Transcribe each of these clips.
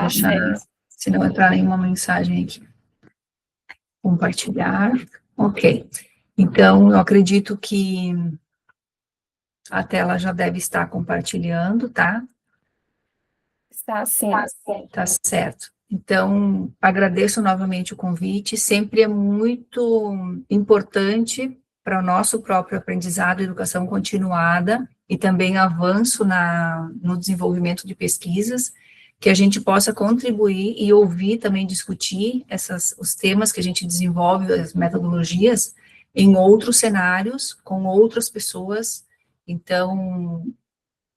deixar, se não entrar nenhuma mensagem aqui. Compartilhar. Ok. Então, eu acredito que a tela já deve estar compartilhando, tá? Está sim. Tá certo. Então, agradeço novamente o convite. Sempre é muito importante para o nosso próprio aprendizado, educação continuada e também avanço no desenvolvimento de pesquisas, que a gente possa contribuir e ouvir também discutir os temas que a gente desenvolve, as metodologias, em outros cenários, com outras pessoas. Então,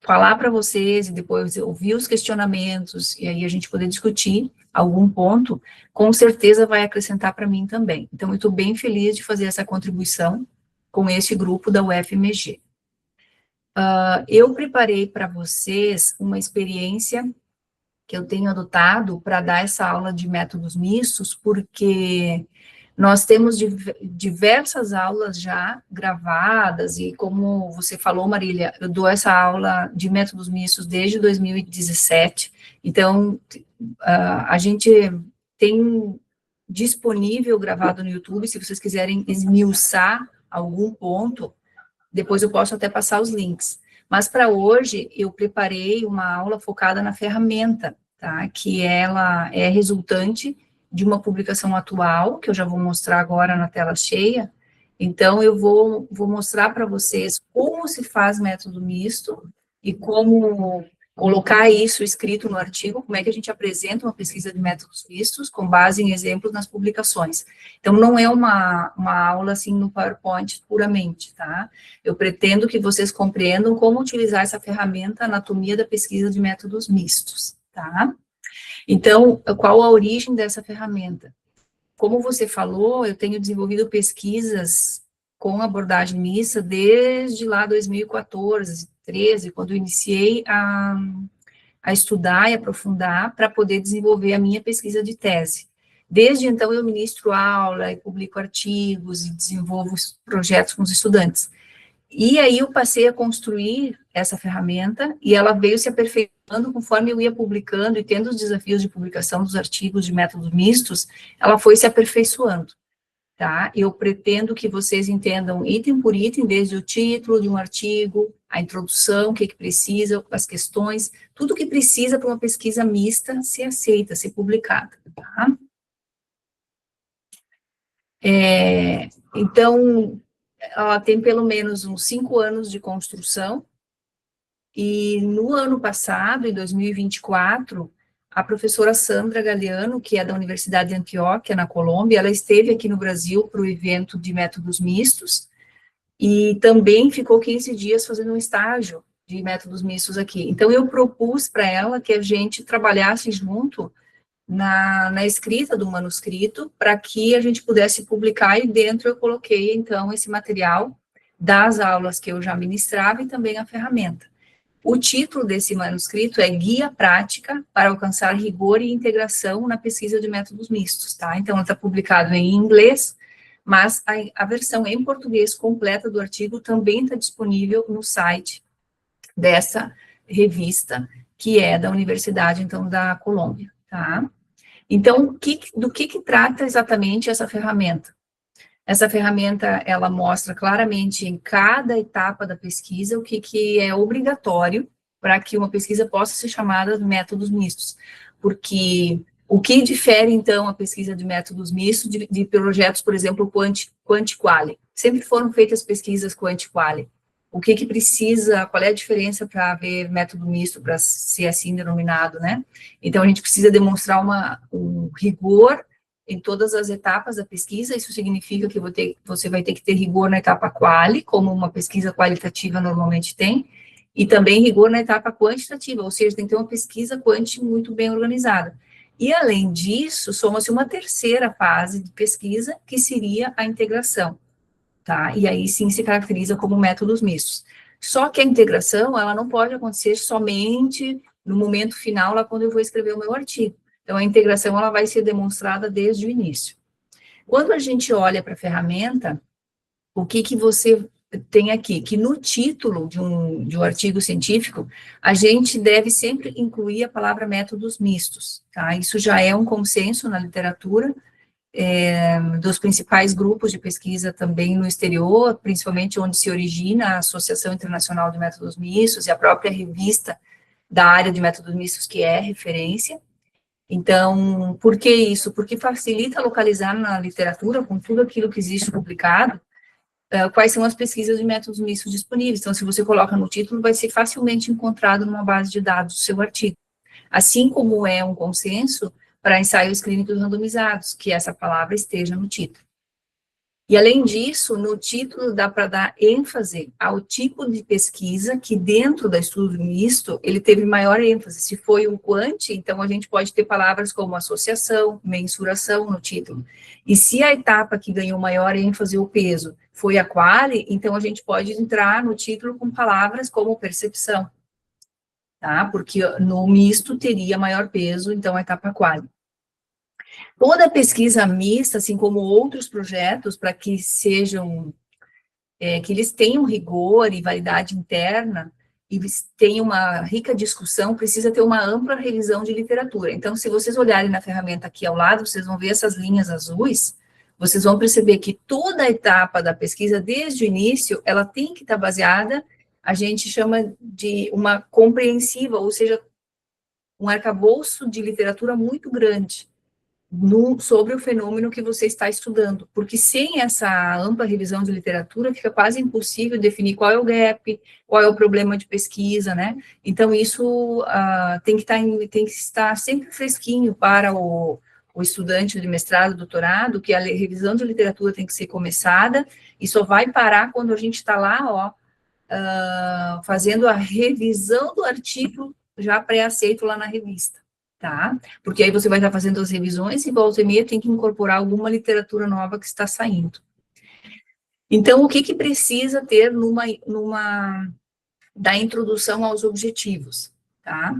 falar para vocês e depois ouvir os questionamentos e aí a gente poder discutir algum ponto, com certeza vai acrescentar para mim também. Então, eu estou bem feliz de fazer essa contribuição com esse grupo da UFMG. Eu preparei para vocês uma experiência que eu tenho adotado para dar essa aula de métodos mistos, porque nós temos diversas aulas já gravadas, e como você falou, Marília, eu dou essa aula de métodos mistos desde 2017, então, a gente tem disponível gravado no YouTube, se vocês quiserem esmiuçar algum ponto, depois eu posso até passar os links. Mas para hoje, eu preparei uma aula focada na ferramenta, tá? Que ela é resultante de uma publicação atual, que eu já vou mostrar agora na tela cheia. Então, eu vou mostrar para vocês como se faz método misto e como colocar isso escrito no artigo, como é que a gente apresenta uma pesquisa de métodos mistos, com base em exemplos nas publicações. Então, não é uma aula, assim, no PowerPoint puramente, tá? Eu pretendo que vocês compreendam como utilizar essa ferramenta, anatomia da pesquisa de métodos mistos, tá? Então, qual a origem dessa ferramenta? Como você falou, eu tenho desenvolvido pesquisas com abordagem mista desde lá 2014, 2013, quando eu iniciei a estudar e aprofundar para poder desenvolver a minha pesquisa de tese. Desde então, eu ministro aula, e publico artigos e desenvolvo projetos com os estudantes. E aí eu passei a construir essa ferramenta e ela veio se aperfeiçoando conforme eu ia publicando e tendo os desafios de publicação dos artigos de métodos mistos, ela foi se aperfeiçoando, tá? Eu pretendo que vocês entendam item por item, desde o título de um artigo, a introdução, o que precisa, as questões, tudo que precisa para uma pesquisa mista ser aceita, ser publicada, tá? Então, ela tem pelo menos uns 5 anos de construção, e no ano passado, em 2024, a professora Sandra Galeano, que é da Universidade de Antioquia, na Colômbia, ela esteve aqui no Brasil para o evento de métodos mistos, e também ficou 15 dias fazendo um estágio de métodos mistos aqui. Então, eu propus para ela que a gente trabalhasse junto na escrita do manuscrito, para que a gente pudesse publicar, e dentro eu coloquei, então, esse material das aulas que eu já ministrava e também a ferramenta. O título desse manuscrito é Guia Prática para alcançar rigor e integração na pesquisa de métodos mistos, tá? Então, está publicado em inglês, mas a versão em português completa do artigo também está disponível no site dessa revista, que é da Universidade, então, da Colômbia, tá? Então, do que trata exatamente essa ferramenta? Essa ferramenta, ela mostra claramente em cada etapa da pesquisa o que é obrigatório para que uma pesquisa possa ser chamada de métodos mistos. Porque o que difere, então, a pesquisa de métodos mistos de projetos, por exemplo, quanti-quali? Sempre foram feitas pesquisas quanti-quali. O que precisa, qual é a diferença para haver método misto, para ser assim denominado, né? Então, a gente precisa demonstrar um rigor em todas as etapas da pesquisa. Isso significa que você vai ter que ter rigor na etapa quali, como uma pesquisa qualitativa normalmente tem, e também rigor na etapa quantitativa, ou seja, tem que ter uma pesquisa quanti muito bem organizada. E, além disso, soma-se uma terceira fase de pesquisa, que seria a integração, tá? E aí, sim, se caracteriza como métodos mistos. Só que a integração, ela não pode acontecer somente no momento final, lá quando eu vou escrever o meu artigo. Então, a integração, ela vai ser demonstrada desde o início. Quando a gente olha para a ferramenta, o que você tem aqui que no título de um artigo científico, a gente deve sempre incluir a palavra métodos mistos, tá? Isso já é um consenso na literatura, dos principais grupos de pesquisa também no exterior, principalmente onde se origina a Associação Internacional de Métodos Mistos e a própria revista da área de métodos mistos, que é referência. Então, por que isso? Porque facilita localizar na literatura, com tudo aquilo que existe publicado, quais são as pesquisas de métodos mistos disponíveis. Então, se você coloca no título, vai ser facilmente encontrado numa base de dados do seu artigo. Assim como é um consenso para ensaios clínicos randomizados, que essa palavra esteja no título. E, além disso, no título dá para dar ênfase ao tipo de pesquisa que, dentro da estudo misto, ele teve maior ênfase. Se foi o quant, então a gente pode ter palavras como associação, mensuração no título. E se a etapa que ganhou maior ênfase, o peso, foi a quali, então a gente pode entrar no título com palavras como percepção, tá? Porque no misto teria maior peso, então a etapa quali. Toda pesquisa mista, assim como outros projetos, para que sejam, que eles tenham rigor e validade interna, e tenham uma rica discussão, precisa ter uma ampla revisão de literatura. Então, se vocês olharem na ferramenta aqui ao lado, vocês vão ver essas linhas azuis, vocês vão perceber que toda a etapa da pesquisa, desde o início, ela tem que estar baseada, a gente chama de uma compreensiva, ou seja, um arcabouço de literatura muito grande, sobre o fenômeno que você está estudando, porque sem essa ampla revisão de literatura, fica quase impossível definir qual é o gap, qual é o problema de pesquisa, né? Então, isso tem que estar sempre fresquinho para o estudante de mestrado, doutorado, que a revisão de literatura tem que ser começada, e só vai parar quando a gente está lá, fazendo a revisão do artigo já pré-aceito lá na revista. Tá? Porque aí você vai estar fazendo as revisões e volta e meia tem que incorporar alguma literatura nova que está saindo. Então, o que precisa ter da introdução aos objetivos, tá?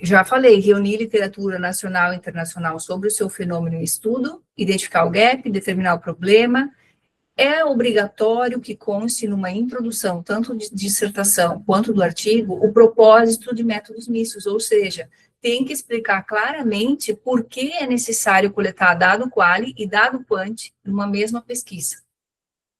Já falei, reunir literatura nacional e internacional sobre o seu fenômeno e estudo, identificar o gap, determinar o problema. É obrigatório que conste numa introdução, tanto de dissertação quanto do artigo, o propósito de métodos mistos, ou seja, tem que explicar claramente por que é necessário coletar dado quali e dado quant numa mesma pesquisa.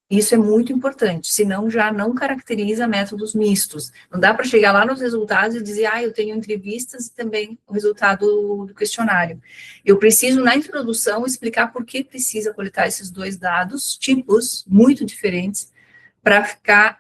Isso é muito importante, senão já não caracteriza métodos mistos. Não dá para chegar lá nos resultados e dizer, eu tenho entrevistas e também o resultado do questionário. Eu preciso, na introdução, explicar por que precisa coletar esses dois dados, tipos muito diferentes, para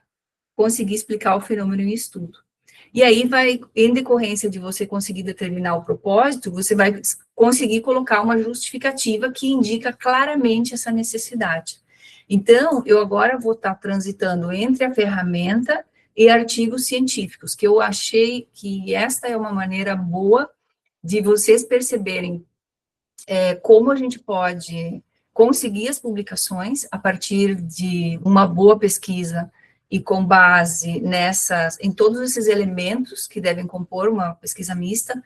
conseguir explicar o fenômeno em estudo. E aí em decorrência de você conseguir determinar o propósito, você vai conseguir colocar uma justificativa que indica claramente essa necessidade. Então, eu agora vou estar transitando entre a ferramenta e artigos científicos, que eu achei que esta é uma maneira boa de vocês perceberem como a gente pode conseguir as publicações a partir de uma boa pesquisa e com base em todos esses elementos que devem compor uma pesquisa mista.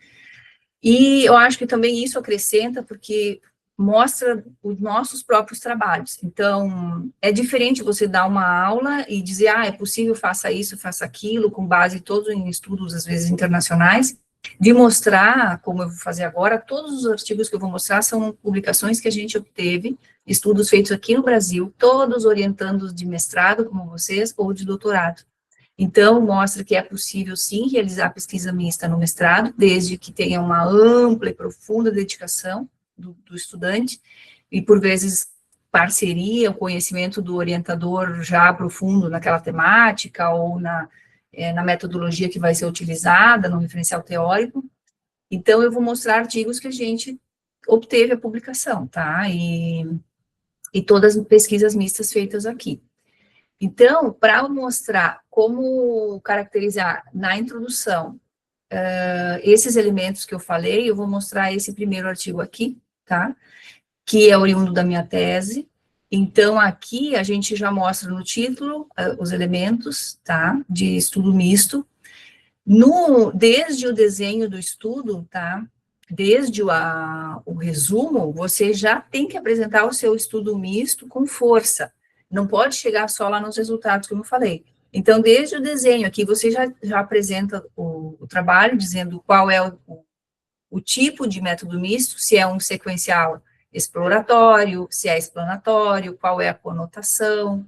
E eu acho que também isso acrescenta, porque mostra os nossos próprios trabalhos. Então, é diferente você dar uma aula e dizer, é possível, faça isso, faça aquilo, com base todos em estudos, às vezes, internacionais, de mostrar, como eu vou fazer agora, todos os artigos que eu vou mostrar são publicações que a gente obteve, estudos feitos aqui no Brasil, todos orientandos de mestrado, como vocês, ou de doutorado. Então, mostra que é possível, sim, realizar pesquisa mista no mestrado, desde que tenha uma ampla e profunda dedicação do estudante, e, por vezes, parceria, o conhecimento do orientador já profundo naquela temática, ou na metodologia que vai ser utilizada, no referencial teórico. Então, eu vou mostrar artigos que a gente obteve a publicação, tá? E todas as pesquisas mistas feitas aqui. Então, para mostrar como caracterizar na introdução esses elementos que eu falei, eu vou mostrar esse primeiro artigo aqui, tá? Que é oriundo da minha tese. Então, aqui a gente já mostra no título os elementos, tá? De estudo misto. Desde o desenho do estudo, tá? Desde o resumo, você já tem que apresentar o seu estudo misto com força. Não pode chegar só lá nos resultados, como eu falei. Então, desde o desenho aqui, você já apresenta o trabalho, dizendo qual é o tipo de método misto, se é um sequencial exploratório, se é explanatório, qual é a conotação.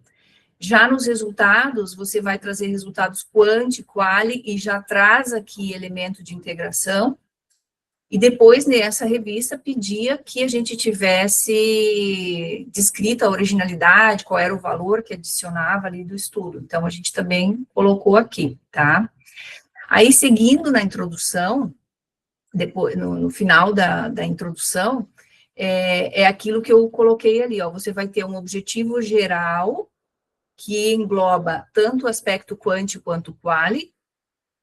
Já nos resultados, você vai trazer resultados quanti, quali, e já traz aqui elemento de integração. E depois, nessa revista, pedia que a gente tivesse descrita a originalidade, qual era o valor que adicionava ali do estudo. Então, a gente também colocou aqui, tá? Aí, seguindo na introdução, depois, no final da introdução, é aquilo que eu coloquei ali, ó, você vai ter um objetivo geral, que engloba tanto o aspecto quanti quanto quali,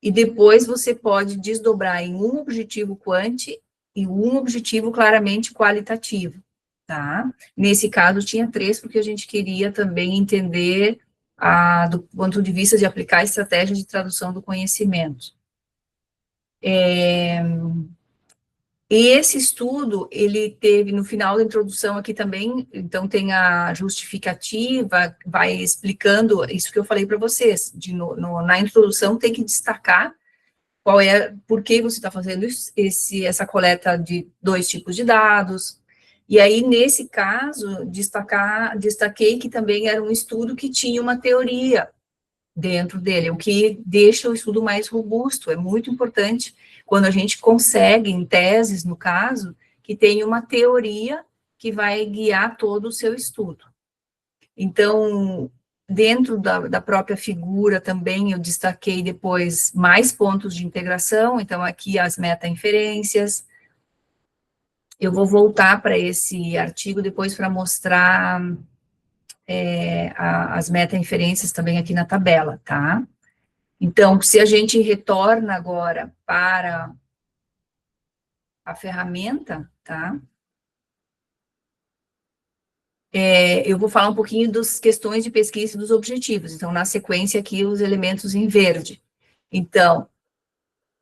e depois você pode desdobrar em um objetivo quanti e um objetivo claramente qualitativo, tá? Nesse caso, tinha 3, porque a gente queria também entender do ponto de vista de aplicar a estratégia de tradução do conhecimento. E esse estudo, ele teve, no final da introdução aqui também, então tem a justificativa, vai explicando isso que eu falei para vocês, na introdução tem que destacar por que você está fazendo essa coleta de 2 tipos de dados, e aí, nesse caso, destaquei que também era um estudo que tinha uma teoria dentro dele, o que deixa o estudo mais robusto. É muito importante quando a gente consegue, em teses, no caso, que tenha uma teoria que vai guiar todo o seu estudo. Então, dentro da própria figura também, eu destaquei depois mais pontos de integração, então aqui as meta-inferências. Eu vou voltar para esse artigo depois para mostrar as meta-inferências também aqui na tabela, tá? Então, se a gente retorna agora para a ferramenta, tá? Eu vou falar um pouquinho das questões de pesquisa e dos objetivos. Então, na sequência aqui, os elementos em verde. Então,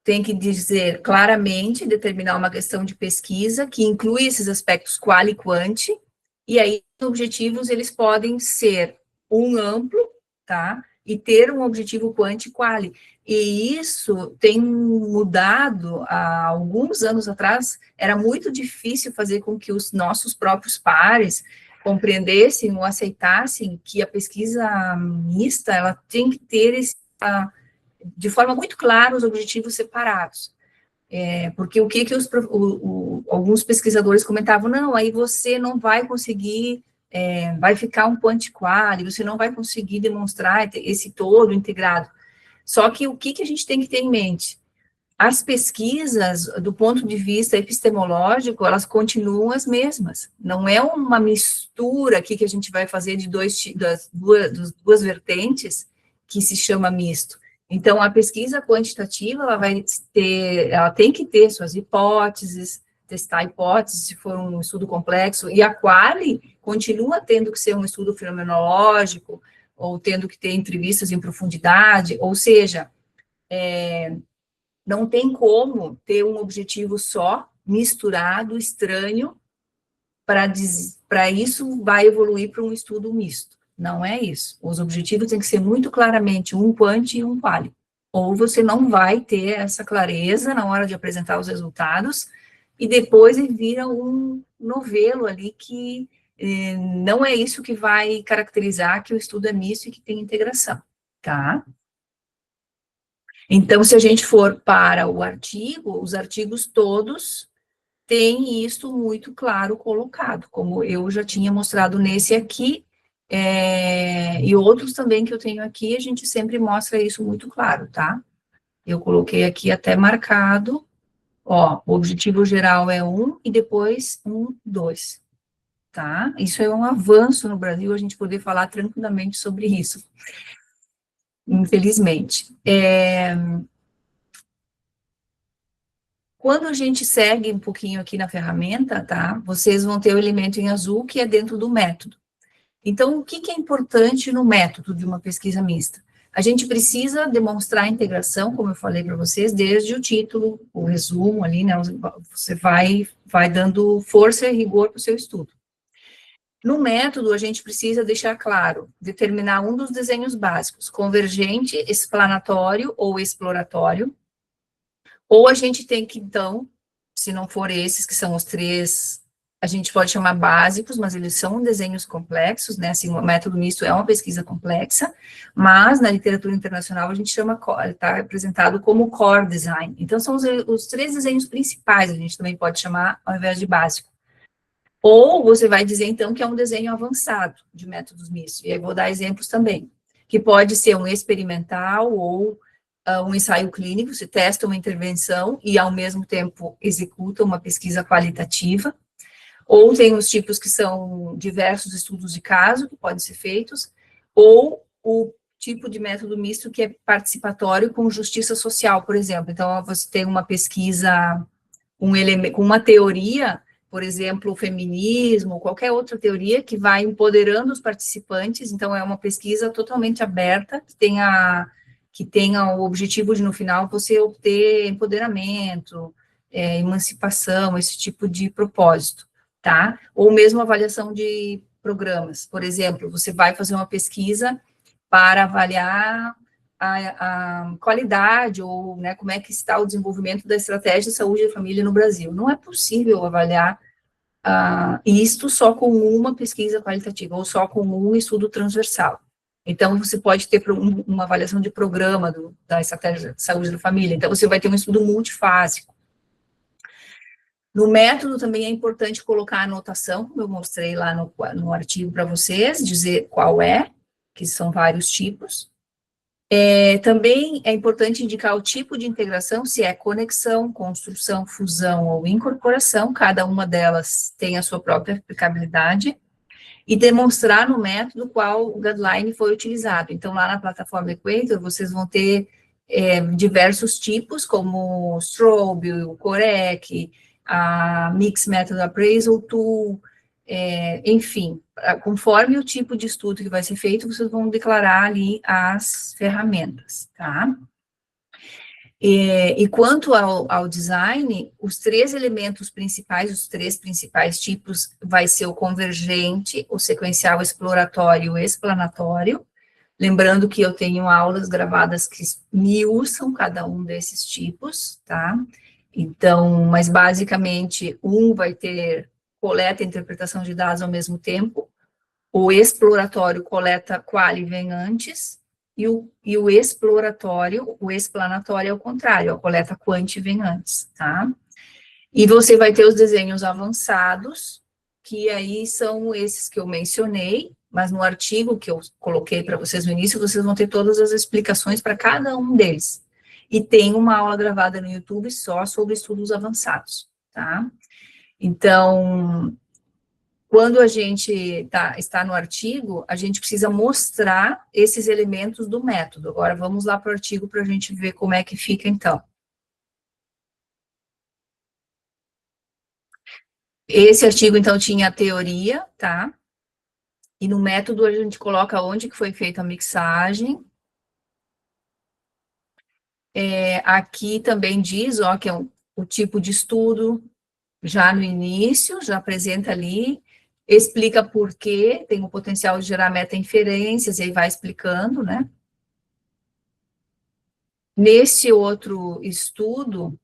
tem que dizer claramente, determinar uma questão de pesquisa que inclui esses aspectos quali e quanti, e aí os objetivos, eles podem ser um amplo, tá? E ter um objetivo quanti e quali. E isso tem mudado há alguns anos atrás, era muito difícil fazer com que os nossos próprios pares compreendessem ou aceitassem que a pesquisa mista, ela tem que ter de forma muito clara os objetivos separados. Porque o que alguns pesquisadores comentavam, não, aí você não vai conseguir, vai ficar um quanti-quali, você não vai conseguir demonstrar esse todo integrado. Só que o que a gente tem que ter em mente? As pesquisas, do ponto de vista epistemológico, elas continuam as mesmas. Não é uma mistura aqui que a gente vai fazer de das duas vertentes que se chama misto. Então, a pesquisa quantitativa, ela tem que ter suas hipóteses, testar hipóteses, se for um estudo complexo, e a quali continua tendo que ser um estudo fenomenológico, ou tendo que ter entrevistas em profundidade, ou seja, não tem como ter um objetivo só, misturado, estranho, para isso vai evoluir para um estudo misto. Não é isso. Os objetivos têm que ser muito claramente um quanti e um quali. Ou você não vai ter essa clareza na hora de apresentar os resultados, e depois vira um novelo ali que não é isso que vai caracterizar que o estudo é misto e que tem integração, tá? Então, se a gente for para o artigo, os artigos todos têm isso muito claro colocado, como eu já tinha mostrado nesse aqui, e outros também que eu tenho aqui, a gente sempre mostra isso muito claro, tá? Eu coloquei aqui até marcado, ó, o objetivo geral é 1 e depois 1, 2, tá? Isso é um avanço no Brasil, a gente poder falar tranquilamente sobre isso, infelizmente. Quando a gente segue um pouquinho aqui na ferramenta, tá? Vocês vão ter o elemento em azul que é dentro do método. Então, o que é importante no método de uma pesquisa mista? A gente precisa demonstrar a integração, como eu falei para vocês, desde o título, o resumo ali, né? Você vai dando força e rigor para o seu estudo. No método, a gente precisa deixar claro, determinar um dos desenhos básicos, convergente, explanatório ou exploratório, ou a gente tem que, então, se não for esses, que são os três, a gente pode chamar básicos, mas eles são desenhos complexos, né, assim, o método misto é uma pesquisa complexa, mas na literatura internacional a gente chama, está representado como core design. Então, são os três desenhos principais, a gente também pode chamar, ao invés de básico. Ou você vai dizer, então, que é um desenho avançado de métodos mistos. E aí vou dar exemplos também, que pode ser um experimental ou um ensaio clínico, você testa uma intervenção e, ao mesmo tempo, executa uma pesquisa qualitativa. Ou tem os tipos que são diversos estudos de caso, que podem ser feitos, ou o tipo de método misto que é participatório com justiça social, por exemplo. Então, você tem uma pesquisa com uma teoria, por exemplo, o feminismo, ou qualquer outra teoria que vai empoderando os participantes, então é uma pesquisa totalmente aberta, que tenha o objetivo de, no final, você obter empoderamento, emancipação, esse tipo de propósito, tá? Ou mesmo avaliação de programas, por exemplo, você vai fazer uma pesquisa para avaliar a qualidade ou, né, como é que está o desenvolvimento da estratégia de saúde da família no Brasil. Não é possível avaliar isto só com uma pesquisa qualitativa ou só com um estudo transversal. Então, você pode ter uma avaliação de programa da estratégia de saúde da família. Então, você vai ter um estudo multifásico. No método também é importante colocar a anotação, como eu mostrei lá no artigo para vocês, dizer qual é, que são vários tipos. Também é importante indicar o tipo de integração, se é conexão, construção, fusão ou incorporação, cada uma delas tem a sua própria aplicabilidade, e demonstrar no método qual guideline foi utilizado. Então, lá na plataforma Equator, vocês vão ter diversos tipos, como o Strobe, o Corec, a Mix Method Appraisal Tool, enfim, conforme o tipo de estudo que vai ser feito, vocês vão declarar ali as ferramentas, tá? E quanto ao design, os três elementos principais, os três principais tipos, vai ser o convergente, o sequencial exploratório e o explanatório. Lembrando que eu tenho aulas gravadas que esmiuçam cada um desses tipos, tá? Então, mas basicamente, um vai ter coleta e interpretação de dados ao mesmo tempo, o exploratório coleta qual vem antes, e o exploratório, o explanatório é o contrário, a coleta quant vem antes, tá? E você vai ter os desenhos avançados, que aí são esses que eu mencionei, mas no artigo que eu coloquei para vocês no início, vocês vão ter todas as explicações para cada um deles. E tem uma aula gravada no YouTube só sobre estudos avançados, tá? Então, quando a gente está no artigo, a gente precisa mostrar esses elementos do método. Agora, vamos lá para o artigo para a gente ver como é que fica, então. Esse artigo, então, tinha a teoria, tá? E no método a gente coloca onde que foi feita a mixagem. Aqui também diz, ó, que é o tipo de estudo, já no início, já apresenta ali, explica por quê, tem o potencial de gerar meta-inferências, e aí vai explicando, né? Nesse outro estudo,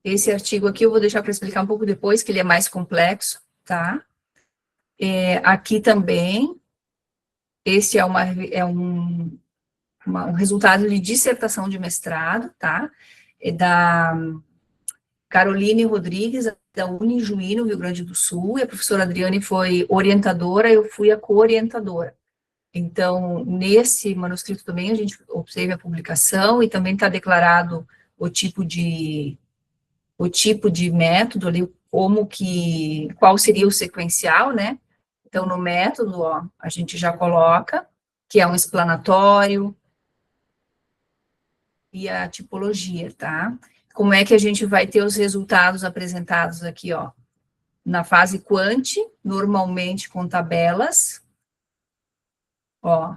esse artigo aqui eu vou deixar para explicar um pouco depois, que ele é mais complexo, tá? Aqui também, esse é um resultado de dissertação de mestrado, tá? É da Caroline Rodrigues, da Unijuí, no Rio Grande do Sul, e a professora Adriane foi orientadora, eu fui a co-orientadora. Então, nesse manuscrito também a gente obteve a publicação e também está declarado o tipo de método ali, qual seria o sequencial, né? Então, no método, ó, a gente já coloca que é um explanatório e a tipologia, tá? Como é que a gente vai ter os resultados apresentados aqui, ó? Na fase quant, normalmente com tabelas, ó,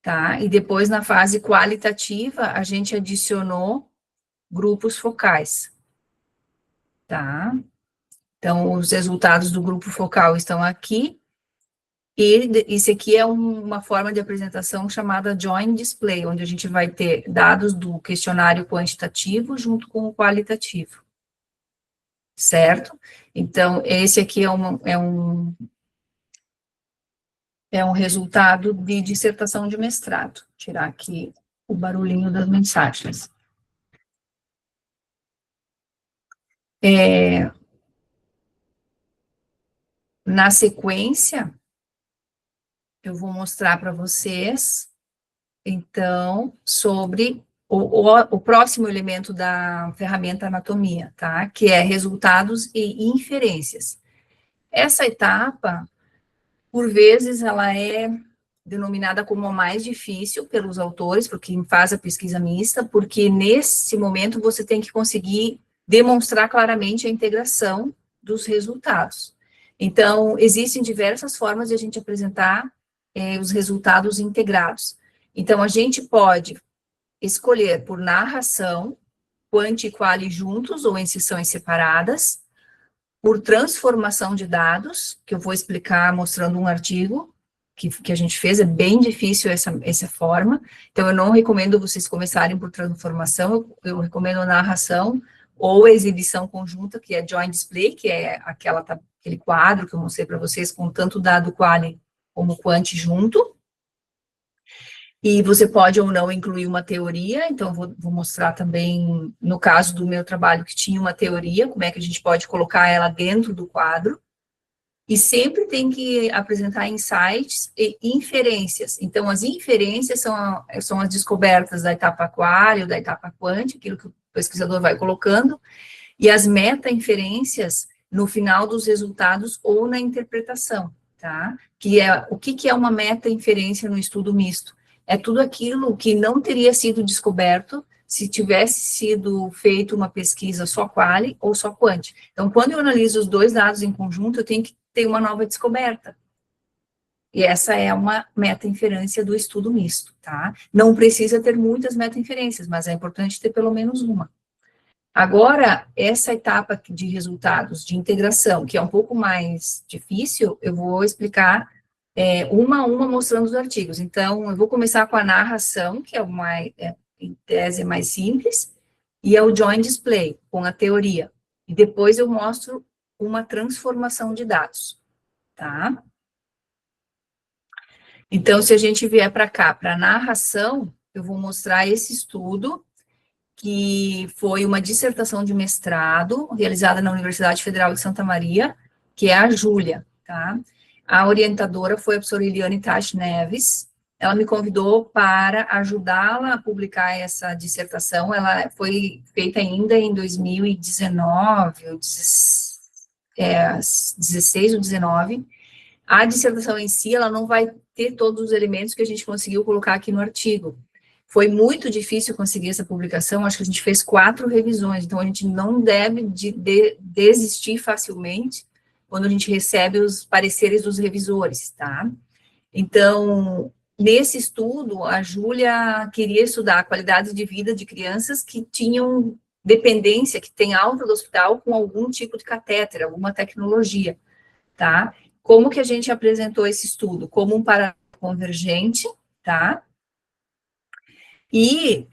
tá? E depois, na fase qualitativa, a gente adicionou grupos focais, tá? Então, os resultados do grupo focal estão aqui, e esse aqui é uma forma de apresentação chamada Joint Display, onde a gente vai ter dados do questionário quantitativo junto com o qualitativo, certo? Então, esse aqui é um resultado de dissertação de mestrado. Vou tirar aqui o barulhinho das mensagens. Na sequência, eu vou mostrar para vocês, então, sobre o próximo elemento da ferramenta anatomia, tá? Que é resultados e inferências. Essa etapa, por vezes, ela é denominada como a mais difícil pelos autores, por quem faz a pesquisa mista, porque nesse momento você tem que conseguir demonstrar claramente a integração dos resultados. Então, existem diversas formas de a gente apresentar os resultados integrados. Então, a gente pode escolher por narração, quant e quali juntos ou em seções separadas, por transformação de dados, que eu vou explicar mostrando um artigo que a gente fez, é bem difícil essa forma, então eu não recomendo vocês começarem por transformação, eu recomendo a narração ou a exibição conjunta, que é Joint Display, que é aquele quadro que eu mostrei para vocês, com tanto dado quali como quant junto, e você pode ou não incluir uma teoria, então vou mostrar também, no caso do meu trabalho, que tinha uma teoria, como é que a gente pode colocar ela dentro do quadro, e sempre tem que apresentar insights e inferências. Então, as inferências são as descobertas da etapa quali ou da etapa quant, aquilo que o pesquisador vai colocando, e as meta-inferências no final dos resultados ou na interpretação, tá? O que é uma meta-inferência no estudo misto? É tudo aquilo que não teria sido descoberto se tivesse sido feita uma pesquisa só quali ou só quant. Então, quando eu analiso os dois dados em conjunto, eu tenho que ter uma nova descoberta. E essa é uma meta-inferência do estudo misto, tá? Não precisa ter muitas meta-inferências, mas é importante ter pelo menos uma. Agora, essa etapa de resultados de integração, que é um pouco mais difícil, eu vou explicar uma a uma mostrando os artigos. Então, eu vou começar com a narração, que em tese, é mais simples, e é o Joint Display, com a teoria. E depois eu mostro uma transformação de dados, tá? Então, se a gente vier para cá, para a narração, eu vou mostrar esse estudo, que foi uma dissertação de mestrado, realizada na Universidade Federal de Santa Maria, que é a Júlia, tá? A orientadora foi a professora Eliane Tachi Neves. Ela me convidou para ajudá-la a publicar essa dissertação. Ela foi feita ainda em 2019, 16 ou 19. A dissertação em si, ela não vai ter todos os elementos que a gente conseguiu colocar aqui no artigo. Foi muito difícil conseguir essa publicação, acho que a gente fez 4 revisões, então a gente não deve desistir facilmente quando a gente recebe os pareceres dos revisores, tá? Então, nesse estudo, a Júlia queria estudar a qualidade de vida de crianças que tinham dependência, que tem alta do hospital com algum tipo de catéter, alguma tecnologia, tá? Como que a gente apresentou esse estudo? Como um parâmetro convergente, tá? E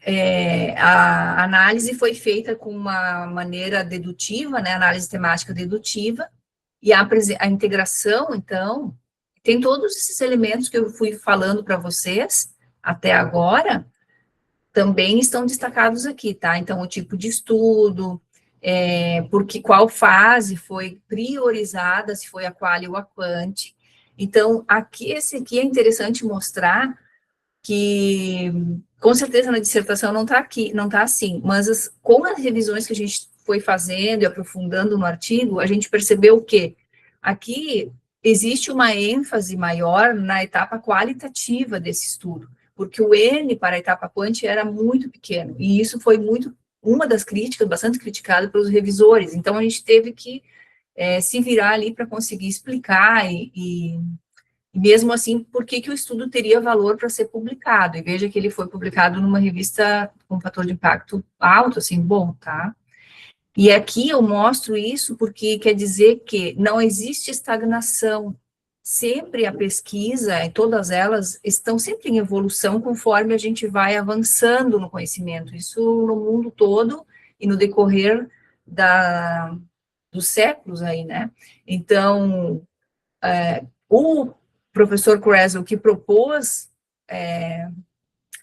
a análise foi feita com uma maneira dedutiva, né, análise temática dedutiva, e a integração, então, tem todos esses elementos que eu fui falando para vocês até agora, também estão destacados aqui, tá? Então, o tipo de estudo, porque qual fase foi priorizada, se foi a quali ou a quant. Então, esse aqui é interessante mostrar que, com certeza, na dissertação não está aqui, não está assim, mas com as revisões que a gente foi fazendo e aprofundando no artigo, a gente percebeu que aqui existe uma ênfase maior na etapa qualitativa desse estudo, porque o N para a etapa quant era muito pequeno, e isso foi uma das críticas, bastante criticada pelos revisores, então a gente teve que se virar ali para conseguir explicar e mesmo assim, por que o estudo teria valor para ser publicado? E veja que ele foi publicado numa revista com fator de impacto alto, assim, bom, tá? E aqui eu mostro isso porque quer dizer que não existe estagnação. Sempre a pesquisa, e todas elas, estão sempre em evolução conforme a gente vai avançando no conhecimento. Isso no mundo todo e no decorrer dos séculos aí, né? Então, o professor Creswell, que propôs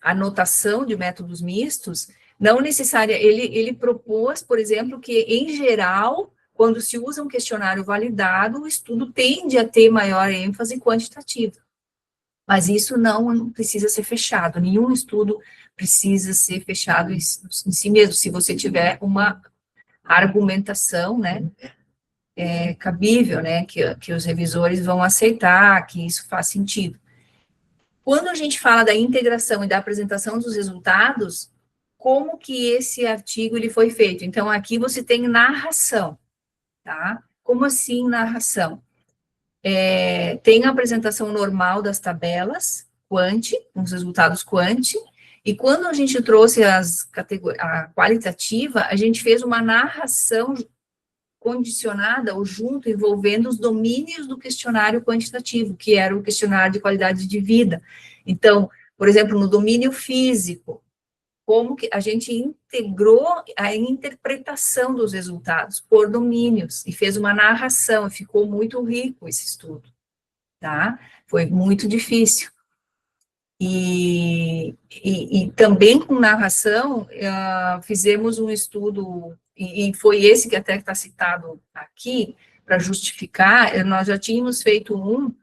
a notação de métodos mistos, não necessária, ele propôs, por exemplo, que, em geral, quando se usa um questionário validado, o estudo tende a ter maior ênfase quantitativa. Mas isso não precisa ser fechado, nenhum estudo precisa ser fechado em si mesmo, se você tiver uma argumentação, né, cabível, né, que os revisores vão aceitar, que isso faz sentido. Quando a gente fala da integração e da apresentação dos resultados, como que esse artigo ele foi feito? Então, aqui você tem narração, tá? Como assim narração? Tem a apresentação normal das tabelas, quant, os resultados quant, e quando a gente trouxe a qualitativa, a gente fez uma narração condicionada ou junto, envolvendo os domínios do questionário quantitativo, que era o questionário de qualidade de vida. Então, por exemplo, no domínio físico, como que a gente integrou a interpretação dos resultados por domínios e fez uma narração, e ficou muito rico esse estudo, tá? Foi muito difícil. E também com narração, fizemos um estudo, e foi esse que até está citado aqui, para justificar, nós já tínhamos feito um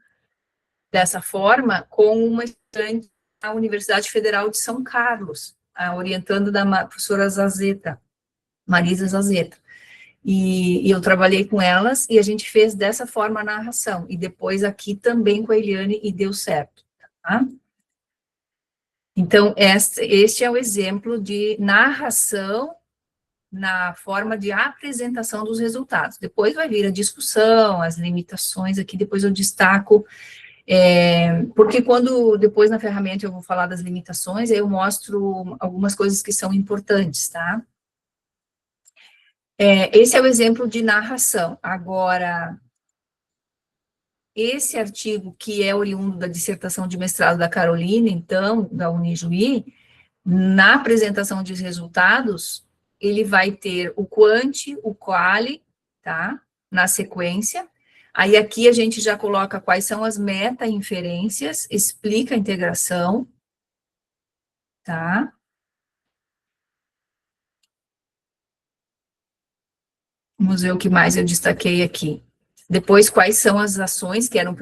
dessa forma com uma estudante da Universidade Federal de São Carlos, orientando da professora Zazeta, Marisa Zazeta. E eu trabalhei com elas, e a gente fez dessa forma a narração, e depois aqui também com a Eliane, e deu certo, tá? Então, este é o exemplo de narração na forma de apresentação dos resultados. Depois vai vir a discussão, as limitações, aqui depois eu destaco, porque quando, depois na ferramenta eu vou falar das limitações, aí eu mostro algumas coisas que são importantes, tá? Esse é o exemplo de narração. Agora, esse artigo, que é oriundo da dissertação de mestrado da Carolina, então, da Unijuí, na apresentação de resultados, ele vai ter o quant, o quali, tá? Na sequência. Aí aqui a gente já coloca quais são as meta-inferências, explica a integração, tá? Vamos ver o que mais eu destaquei aqui. Depois, quais são as ações que eram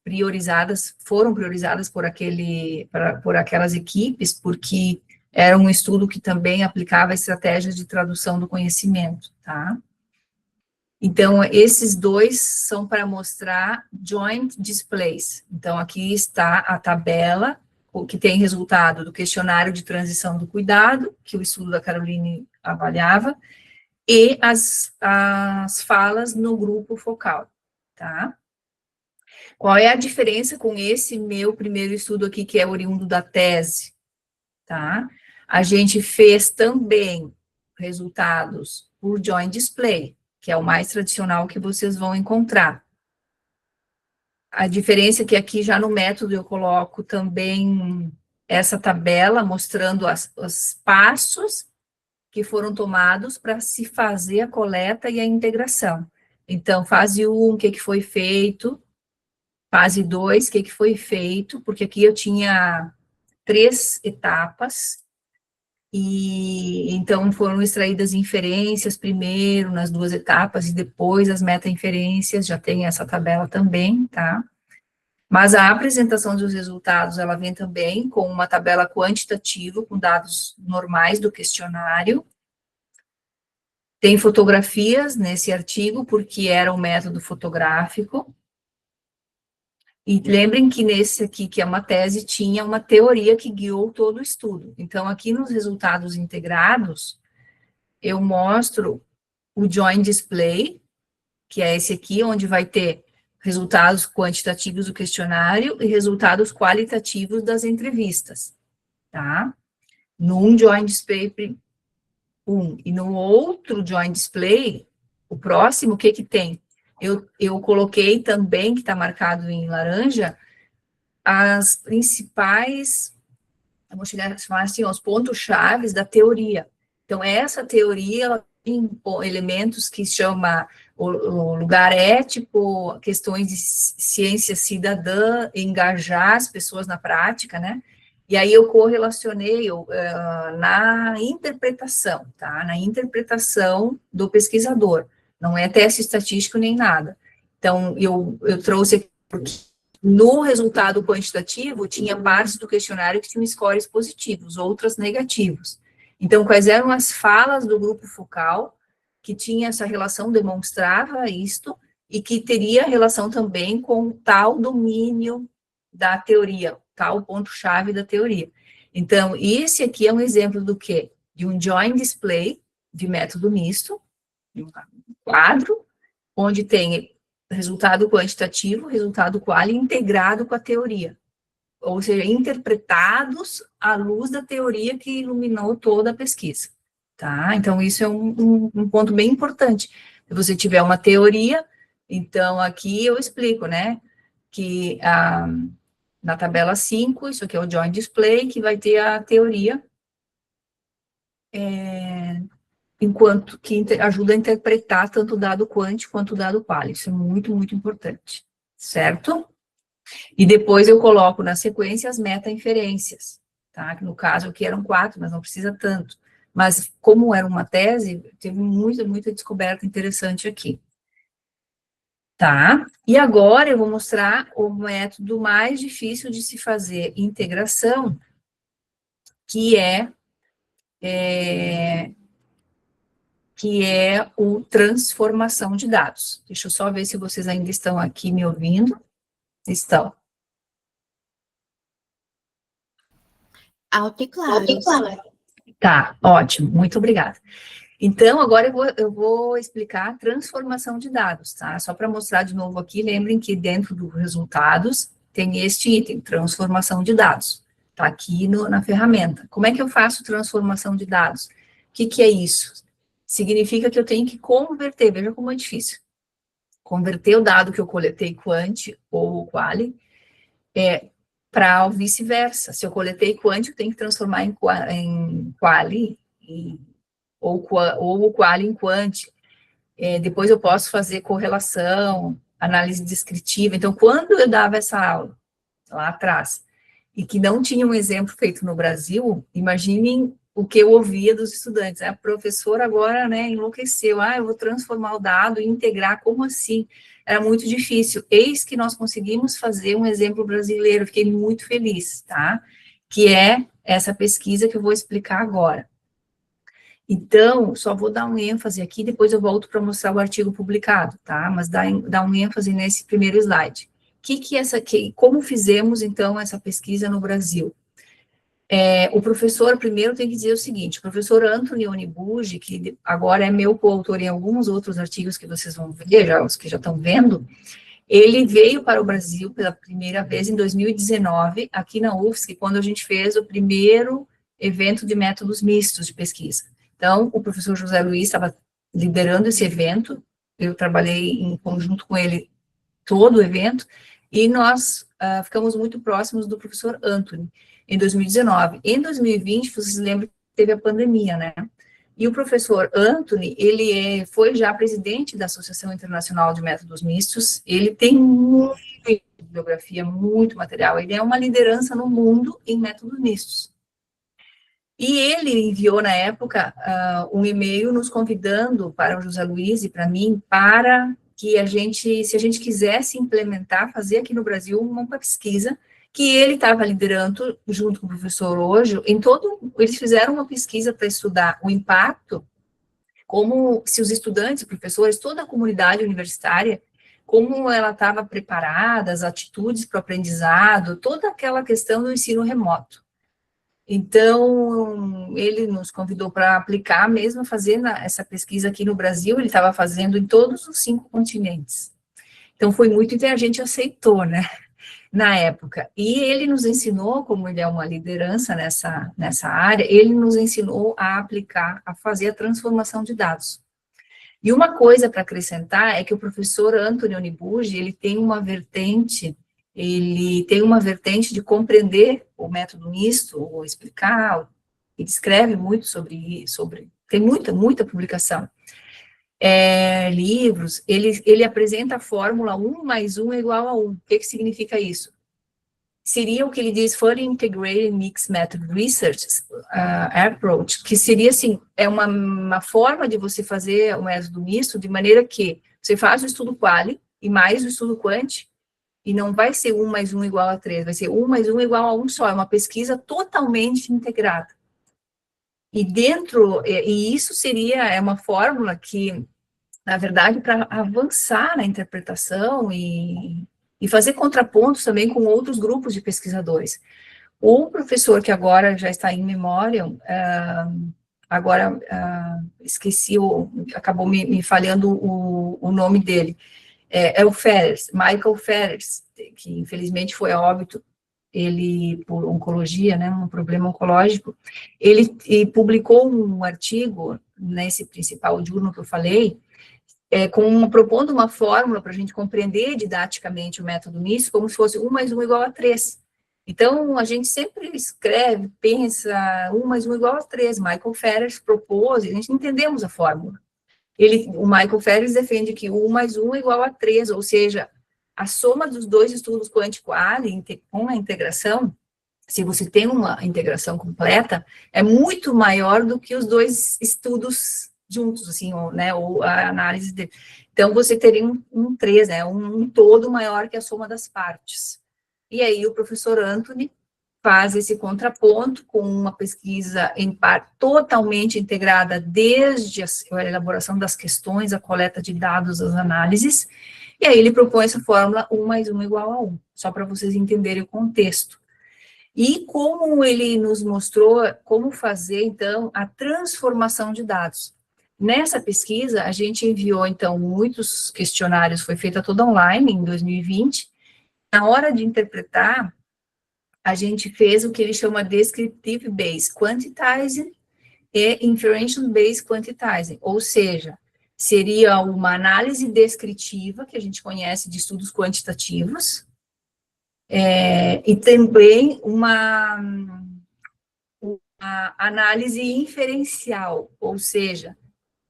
priorizadas, foram priorizadas por aquelas equipes, porque era um estudo que também aplicava estratégias de tradução do conhecimento, tá? Então, esses dois são para mostrar joint displays. Então, aqui está a tabela, que tem resultado do questionário de transição do cuidado, que o estudo da Caroline avaliava, e as falas no grupo focal, tá? Qual é a diferença com esse meu primeiro estudo aqui, que é oriundo da tese, tá? A gente fez também resultados por joint display, que é o mais tradicional que vocês vão encontrar. A diferença é que aqui já no método eu coloco também essa tabela mostrando os passos que foram tomados para se fazer a coleta e a integração. Então, fase 1, o que foi feito, fase 2, o que foi feito, porque aqui eu tinha 3 etapas, e então foram extraídas inferências primeiro, nas 2 etapas, e depois as meta-inferências, já tem essa tabela também, tá? Mas a apresentação dos resultados, ela vem também com uma tabela quantitativa, com dados normais do questionário. Tem fotografias nesse artigo, porque era um método fotográfico. E lembrem que nesse aqui, que é uma tese, tinha uma teoria que guiou todo o estudo. Então, aqui nos resultados integrados, eu mostro o joint display, que é esse aqui, onde vai ter resultados quantitativos do questionário e resultados qualitativos das entrevistas, tá? Num joint display E no outro Join Display, o próximo, o que que tem? Eu coloquei também, que está marcado em laranja, as principais, eu vou chamar assim, os pontos-chave da teoria. Então, essa teoria, ela tem elementos que chama o lugar ético, questões de ciência cidadã, engajar as pessoas na prática, né? E aí eu correlacionei na interpretação, tá? Na interpretação do pesquisador. Não é teste estatístico nem nada. Então, eu trouxe aqui porque no resultado quantitativo, tinha partes do questionário que tinham scores positivos, outras negativos. Então, quais eram as falas do grupo focal que tinha essa relação, demonstrava isto, e que teria relação também com tal domínio da teoria, tal ponto-chave da teoria. Então, esse aqui é um exemplo do quê? De um join display de método misto, de um quadro, onde tem resultado quantitativo, resultado quali integrado com a teoria, ou seja, interpretados à luz da teoria que iluminou toda a pesquisa, tá? Então, isso é um ponto bem importante. Se você tiver uma teoria, então aqui eu explico, né, que na tabela 5, isso aqui é o Join Display, que vai ter a teoria, enquanto que ajuda a interpretar tanto o dado quant quanto o dado quali. Isso é muito, muito importante, certo? E depois eu coloco na sequência as meta-inferências, tá? Que no caso aqui eram 4, mas não precisa tanto. Mas como era uma tese, teve muita, muita descoberta interessante aqui. Tá? E agora eu vou mostrar o método mais difícil de se fazer integração, que é o transformação de dados. Deixa eu só ver se vocês ainda estão aqui me ouvindo. Estão. Alto e claro. Tá, ótimo, muito obrigada. Então, agora eu vou explicar a transformação de dados, tá? Só para mostrar de novo aqui, lembrem que dentro dos resultados tem este item, transformação de dados. Tá aqui na ferramenta. Como é que eu faço transformação de dados? O que é isso? Significa que eu tenho que converter, veja como é difícil. Converter o dado que eu coletei quant ou quali para o vice-versa. Se eu coletei quant, eu tenho que transformar em quali, ou o quali em quant. Depois eu posso fazer correlação, análise descritiva. Então, quando eu dava essa aula, lá atrás, e que não tinha um exemplo feito no Brasil, imaginem o que eu ouvia dos estudantes. A professora agora, né, enlouqueceu. Eu vou transformar o dado e integrar, como assim? Era muito difícil. Eis que nós conseguimos fazer um exemplo brasileiro, fiquei muito feliz, tá? Que é essa pesquisa que eu vou explicar agora. Então, só vou dar um ênfase aqui, depois eu volto para mostrar o artigo publicado, tá? Mas dá um ênfase nesse primeiro slide. Como fizemos, então, essa pesquisa no Brasil? O professor, primeiro, tem que dizer o seguinte, o professor Anthony Onibuji, que agora é meu coautor em alguns outros artigos que vocês vão ver, os que já estão vendo, ele veio para o Brasil pela primeira vez em 2019, aqui na UFSC, quando a gente fez o primeiro evento de métodos mistos de pesquisa. Então, o professor José Luiz estava liderando esse evento, eu trabalhei em conjunto com ele todo o evento, e nós ficamos muito próximos do professor Anthony, em 2019. Em 2020, vocês lembram que teve a pandemia, né? E o professor Anthony, ele foi já presidente da Associação Internacional de Métodos Mistos, ele tem muita bibliografia, muito material, ele é uma liderança no mundo em métodos mistos. E ele enviou, na época, um e-mail nos convidando para o José Luiz e para mim, para que se a gente quisesse implementar, fazer aqui no Brasil uma pesquisa que ele estava liderando, junto com o professor Ojo, eles fizeram uma pesquisa para estudar o impacto, como se os estudantes, professores, toda a comunidade universitária, como ela estava preparada, as atitudes para o aprendizado, toda aquela questão do ensino remoto. Então, ele nos convidou para aplicar mesmo, fazer essa pesquisa aqui no Brasil, ele estava fazendo em todos os 5 continentes. Então, foi muito, e a gente aceitou, né? na época. E ele nos ensinou, como ele é uma liderança nessa área, ele nos ensinou a aplicar, a fazer a transformação de dados. E uma coisa para acrescentar é que o professor Anthony Onibuji, ele tem uma vertente de compreender o método misto, ou explicar, e descreve muito sobre tem muita publicação, livros, ele apresenta a fórmula 1 mais 1 é igual a 1. O que significa isso? Seria o que ele diz Fully Integrated Mixed Method Research Approach, que seria assim, é uma forma de você fazer o método misto, de maneira que você faz o estudo quali e mais o estudo quant, e não vai ser 1 mais 1 igual a 3, vai ser 1 mais 1 igual a 1 só, é uma pesquisa totalmente integrada. E isso seria uma fórmula que, na verdade, para avançar na interpretação e fazer contrapontos também com outros grupos de pesquisadores. O professor que agora já está em memória, acabou me falhando o nome dele, é o Ferrers, Michael Ferrers, que infelizmente foi a óbito, ele, por oncologia, né, um problema oncológico, ele publicou um artigo nesse principal journal que eu falei, propondo uma fórmula para a gente compreender didaticamente o método misto, como se fosse 1 mais 1 igual a 3. Então, a gente sempre escreve, pensa, 1 mais 1 igual a 3. Michael Ferrers propôs, e a gente entendemos a fórmula. O Michael Ferrers defende que 1 mais 1 é igual a 3, ou seja, a soma dos dois estudos quântico-ali, com a integração, se você tem uma integração completa, é muito maior do que os dois estudos juntos, assim, ou a análise dele. Então, você teria um 3, né, um todo maior que a soma das partes. E aí, o professor Anthony faz esse contraponto com uma pesquisa em parte totalmente integrada, desde a elaboração das questões, a coleta de dados, as análises, e aí ele propõe essa fórmula 1 mais 1 igual a 1, só para vocês entenderem o contexto. E como ele nos mostrou como fazer, então, a transformação de dados. Nessa pesquisa, a gente enviou, então, muitos questionários, foi feita toda online, em 2020. Na hora de interpretar, a gente fez o que ele chama Descriptive Based Quantizing e Inferential Based Quantizing, ou seja, seria uma análise descritiva, que a gente conhece de estudos quantitativos, e também uma análise inferencial, ou seja,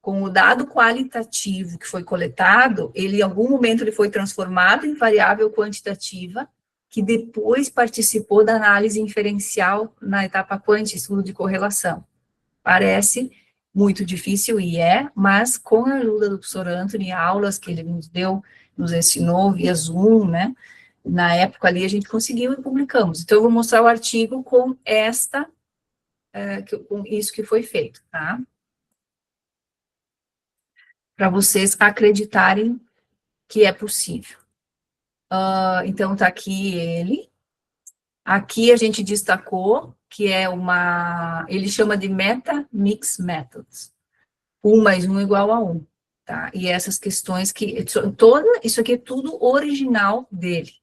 com o dado qualitativo que foi coletado, ele em algum momento ele foi transformado em variável quantitativa, que depois participou da análise inferencial na etapa quant, estudo de correlação. Parece muito difícil, e mas com a ajuda do professor Anthony, aulas que ele nos deu, nos ensinou via Zoom, né, na época ali a gente conseguiu e publicamos. Então, eu vou mostrar o artigo com com isso que foi feito, tá? Para vocês acreditarem que é possível. Então, tá aqui ele. Aqui a gente destacou que ele chama de Meta Mix Methods. 1 mais 1 igual a 1, tá? E essas questões isso aqui é tudo original dele.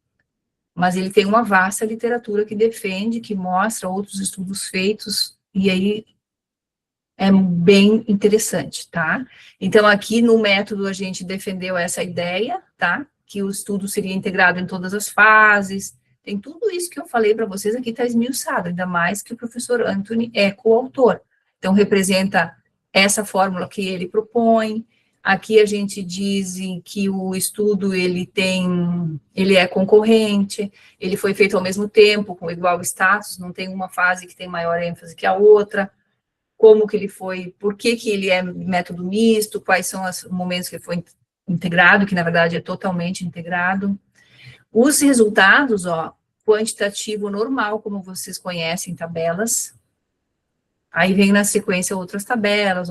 Mas ele tem uma vasta literatura que defende, que mostra outros estudos feitos, e aí é bem interessante, tá? Então, aqui no método a gente defendeu essa ideia, tá? Que o estudo seria integrado em todas as fases, tem tudo isso que eu falei para vocês aqui, está esmiuçado, ainda mais que o professor Anthony é coautor. Então, representa essa fórmula que ele propõe. Aqui a gente diz que o estudo, ele é concorrente, ele foi feito ao mesmo tempo, com igual status, não tem uma fase que tem maior ênfase que a outra, como que ele foi, por que ele é método misto, quais são os momentos que ele foi integrado, que na verdade é totalmente integrado. Os resultados, quantitativo normal, como vocês conhecem, tabelas. Aí vem na sequência outras tabelas,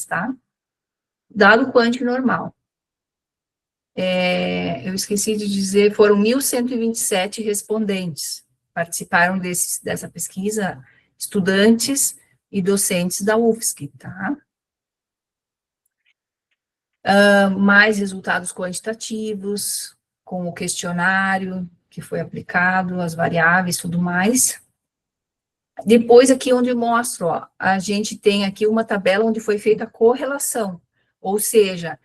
tá? Dado quântico normal. Eu esqueci de dizer, foram 1.127 respondentes. Participaram dessa pesquisa, estudantes e docentes da UFSC, tá? Mais resultados quantitativos, com o questionário, que foi aplicado, as variáveis, tudo mais. Depois, aqui onde eu mostro, ó, a gente tem aqui uma tabela onde foi feita a correlação, ou seja,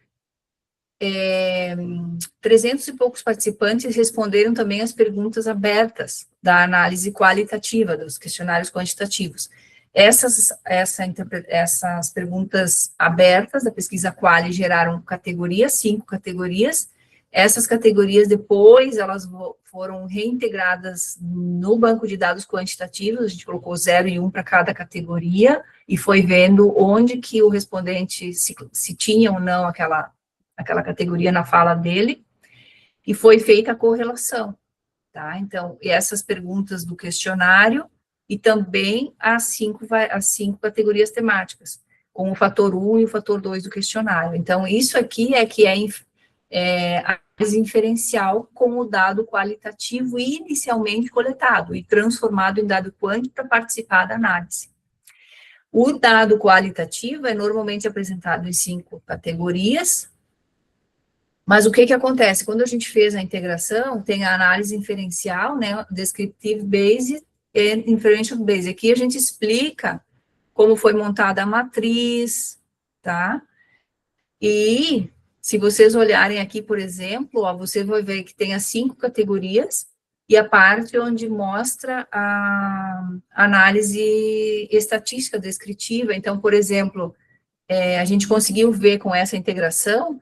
300 e poucos participantes responderam também as perguntas abertas da análise qualitativa, dos questionários quantitativos. Essas perguntas abertas da pesquisa Quali geraram categorias, 5 categorias. Essas categorias, depois, elas foram reintegradas no banco de dados quantitativos, a gente colocou 0 e 1 para cada categoria, e foi vendo onde que o respondente, se tinha ou não aquela categoria na fala dele, e foi feita a correlação, tá? Então, e essas perguntas do questionário, e também as cinco categorias temáticas, com o fator 1 e o fator 2 do questionário. Então, isso aqui é que a análise inferencial com o dado qualitativo inicialmente coletado e transformado em dado quant para participar da análise. O dado qualitativo é normalmente apresentado em 5 categorias, mas o que acontece? Quando a gente fez a integração, tem a análise inferencial, né, descriptive based e inferential based. Aqui a gente explica como foi montada a matriz, tá? E se vocês olharem aqui, por exemplo, ó, você vai ver que tem as 5 categorias e a parte onde mostra a análise estatística descritiva. Então, por exemplo, a gente conseguiu ver com essa integração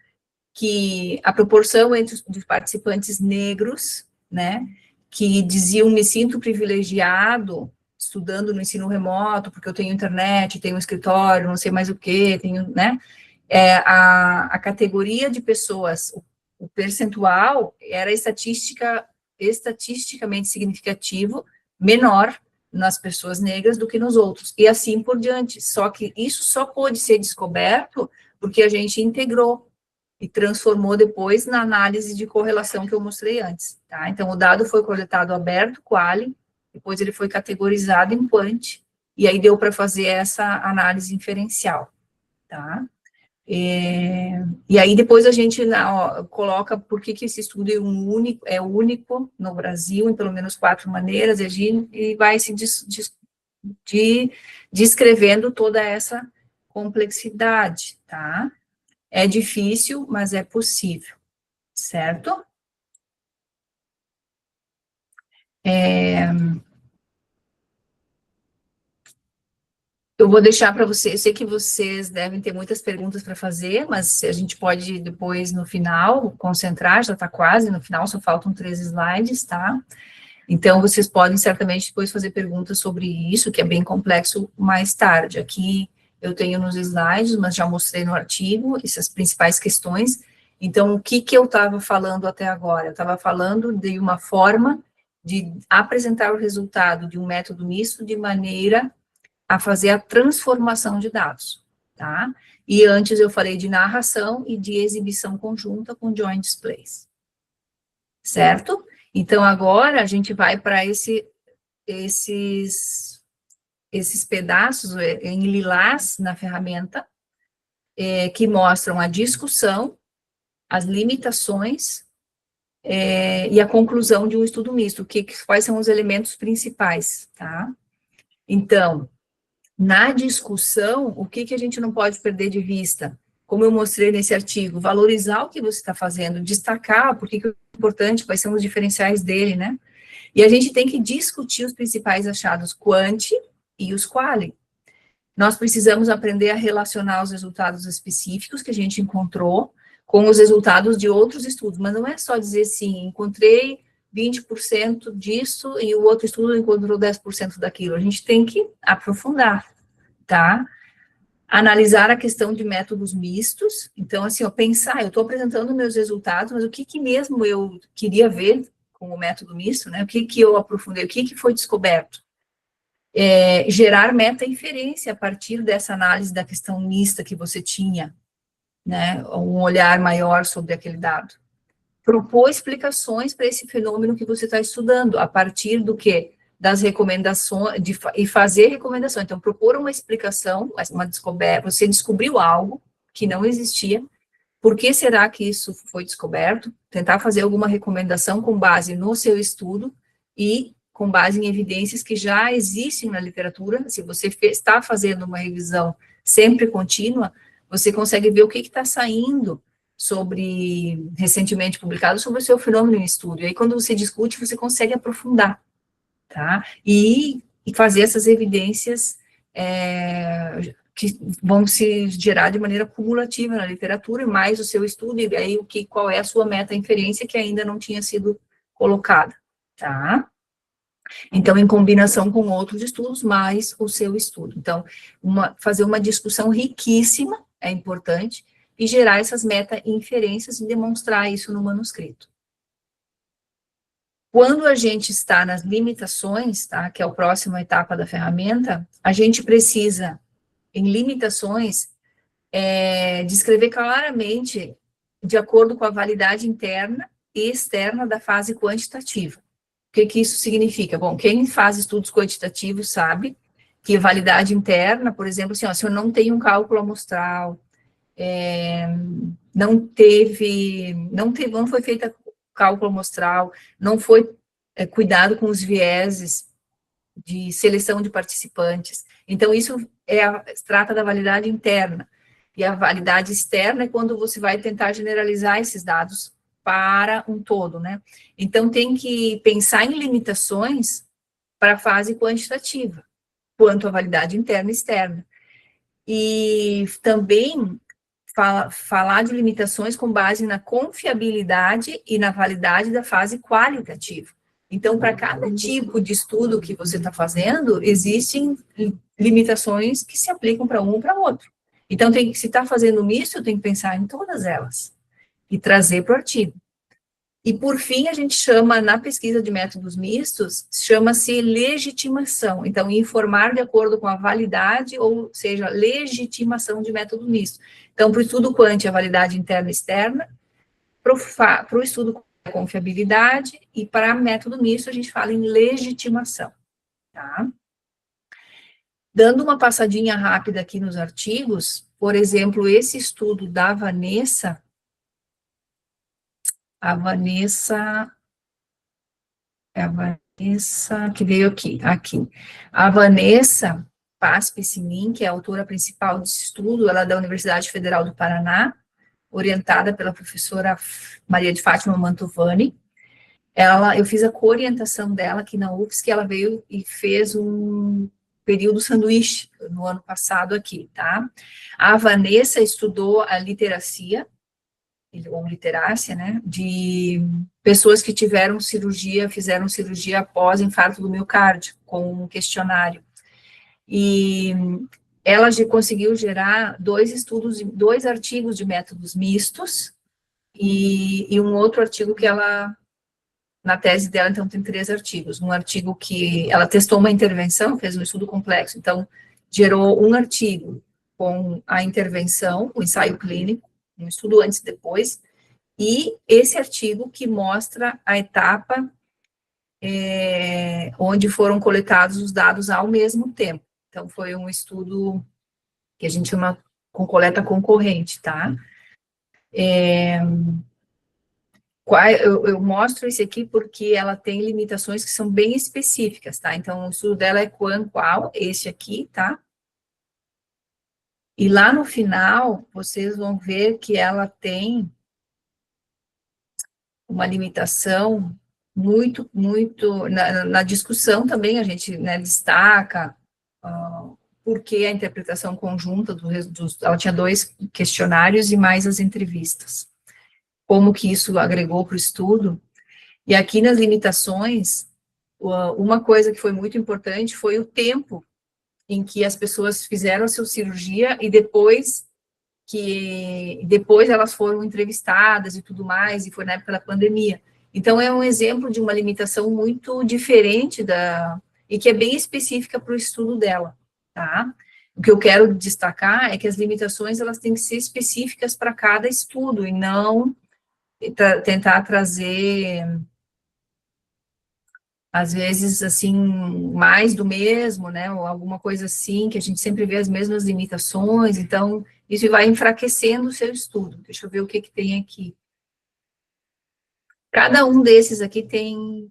que a proporção entre os participantes negros, né, que diziam, me sinto privilegiado estudando no ensino remoto, porque eu tenho internet, tenho um escritório, não sei mais o que, tenho, né, a categoria de pessoas, o percentual era estatisticamente significativo, menor nas pessoas negras do que nos outros, e assim por diante. Só que isso só pôde ser descoberto porque a gente integrou e transformou depois na análise de correlação que eu mostrei antes, tá? Então, o dado foi coletado aberto, quali, depois ele foi categorizado em quant, e aí deu para fazer essa análise inferencial, tá? E aí depois a gente coloca por que esse estudo é único no Brasil, em pelo menos 4 maneiras, e vai se descrevendo toda essa complexidade, tá? É difícil, mas é possível, certo? Eu vou deixar para vocês, eu sei que vocês devem ter muitas perguntas para fazer, mas a gente pode depois, no final, concentrar, já está quase no final, só faltam 3 slides, tá? Então, vocês podem certamente depois fazer perguntas sobre isso, que é bem complexo, mais tarde. Aqui eu tenho nos slides, mas já mostrei no artigo, essas principais questões. Então, o que eu estava falando até agora? Eu estava falando de uma forma de apresentar o resultado de um método misto de maneira a fazer a transformação de dados, tá? E antes eu falei de narração e de exibição conjunta com joint displays, certo? Então, agora a gente vai para esses pedaços em lilás na ferramenta, que mostram a discussão, as limitações e a conclusão de um estudo misto, quais são os elementos principais, tá? Então, na discussão, o que a gente não pode perder de vista? Como eu mostrei nesse artigo, valorizar o que você está fazendo, destacar por que é importante, quais são os diferenciais dele, né? E a gente tem que discutir os principais achados quant e os quali. Nós precisamos aprender a relacionar os resultados específicos que a gente encontrou com os resultados de outros estudos, mas não é só dizer assim, encontrei 20% disso e o outro estudo encontrou 10% daquilo. A gente tem que aprofundar, tá? Analisar a questão de métodos mistos. Então, assim, pensar, eu estou apresentando meus resultados, mas o que mesmo eu queria ver com o método misto, né? O que eu aprofundei, o que foi descoberto? Gerar meta-inferência a partir dessa análise da questão mista que você tinha, né? Um olhar maior sobre aquele dado. Propor explicações para esse fenômeno que você está estudando, a partir do quê? Das recomendações, e fazer recomendação. Então, propor uma explicação, uma descoberta, você descobriu algo que não existia, Por que será que isso foi descoberto? Tentar fazer alguma recomendação com base no seu estudo e com base em evidências que já existem na literatura. Se você está fazendo uma revisão sempre contínua, você consegue ver o que está saindo recentemente publicado sobre o seu fenômeno em estudo. E aí, quando você discute, você consegue aprofundar, tá? E fazer essas evidências que vão se gerar de maneira cumulativa na literatura, mais o seu estudo, e aí qual é a sua meta-inferência que ainda não tinha sido colocada, tá? Então, em combinação com outros estudos, mais o seu estudo. Então, fazer uma discussão riquíssima é importante, e gerar essas meta-inferências e demonstrar isso no manuscrito. Quando a gente está nas limitações, tá, que é a próxima etapa da ferramenta, a gente precisa, em limitações, descrever claramente, de acordo com a validade interna e externa da fase quantitativa. O que isso significa? Bom, quem faz estudos quantitativos sabe que a validade interna, por exemplo, assim, ó, se eu não tenho um cálculo amostral, não foi feita cálculo amostral, não foi cuidado com os vieses de seleção de participantes. Então, isso trata da validade interna. E a validade externa é quando você vai tentar generalizar esses dados para um todo, né? Então, tem que pensar em limitações para a fase quantitativa, quanto à validade interna e externa. E também falar de limitações com base na confiabilidade e na validade da fase qualitativa. Então, para cada tipo de estudo que você está fazendo, existem limitações que se aplicam para um ou para outro. Então, se está fazendo misto, tem que pensar em todas elas e trazer para o artigo. E, por fim, a gente chama, na pesquisa de métodos mistos, chama-se legitimação. Então, informar de acordo com a validade, ou seja, legitimação de método misto. Então, para o estudo quant, a validade interna e externa, para o estudo com a confiabilidade, e para método misto, a gente fala em legitimação. Tá? Dando uma passadinha rápida aqui nos artigos, por exemplo, esse estudo da Vanessa, a Vanessa que veio aqui. A Vanessa Paz Pessimin, que é a autora principal desse estudo, ela é da Universidade Federal do Paraná, orientada pela professora Maria de Fátima Mantovani. Eu fiz a co-orientação dela aqui na UFSC, ela veio e fez um período sanduíche no ano passado aqui, tá? A Vanessa estudou a literacia, ou literácia, né, de pessoas que fizeram cirurgia após infarto do miocárdio, com um questionário. E ela conseguiu gerar dois artigos de métodos mistos, e um outro artigo que na tese dela, então, tem 3 artigos. Um artigo que ela testou uma intervenção, fez um estudo complexo, então, gerou um artigo com a intervenção, o ensaio clínico, um estudo antes e depois, e esse artigo que mostra a etapa onde foram coletados os dados ao mesmo tempo. Então, foi um estudo que a gente chama com coleta concorrente, tá? Eu mostro esse aqui porque ela tem limitações que são bem específicas, tá? Então, o estudo dela é qual, esse aqui, tá? E lá no final, vocês vão ver que ela tem uma limitação muito, na discussão também a gente, né, destaca porque a interpretação conjunta ela tinha 2 questionários e mais as entrevistas. Como que isso agregou para o estudo? E aqui nas limitações, uma coisa que foi muito importante foi o tempo em que as pessoas fizeram a sua cirurgia e depois elas foram entrevistadas e tudo mais, e foi na época da pandemia. Então, é um exemplo de uma limitação muito diferente e que é bem específica para o estudo dela, tá? O que eu quero destacar é que as limitações, elas têm que ser específicas para cada estudo, e não tentar trazer, às vezes, assim, mais do mesmo, né, ou alguma coisa assim, que a gente sempre vê as mesmas limitações. Então, isso vai enfraquecendo o seu estudo. Deixa eu ver o que tem aqui. Cada um desses aqui tem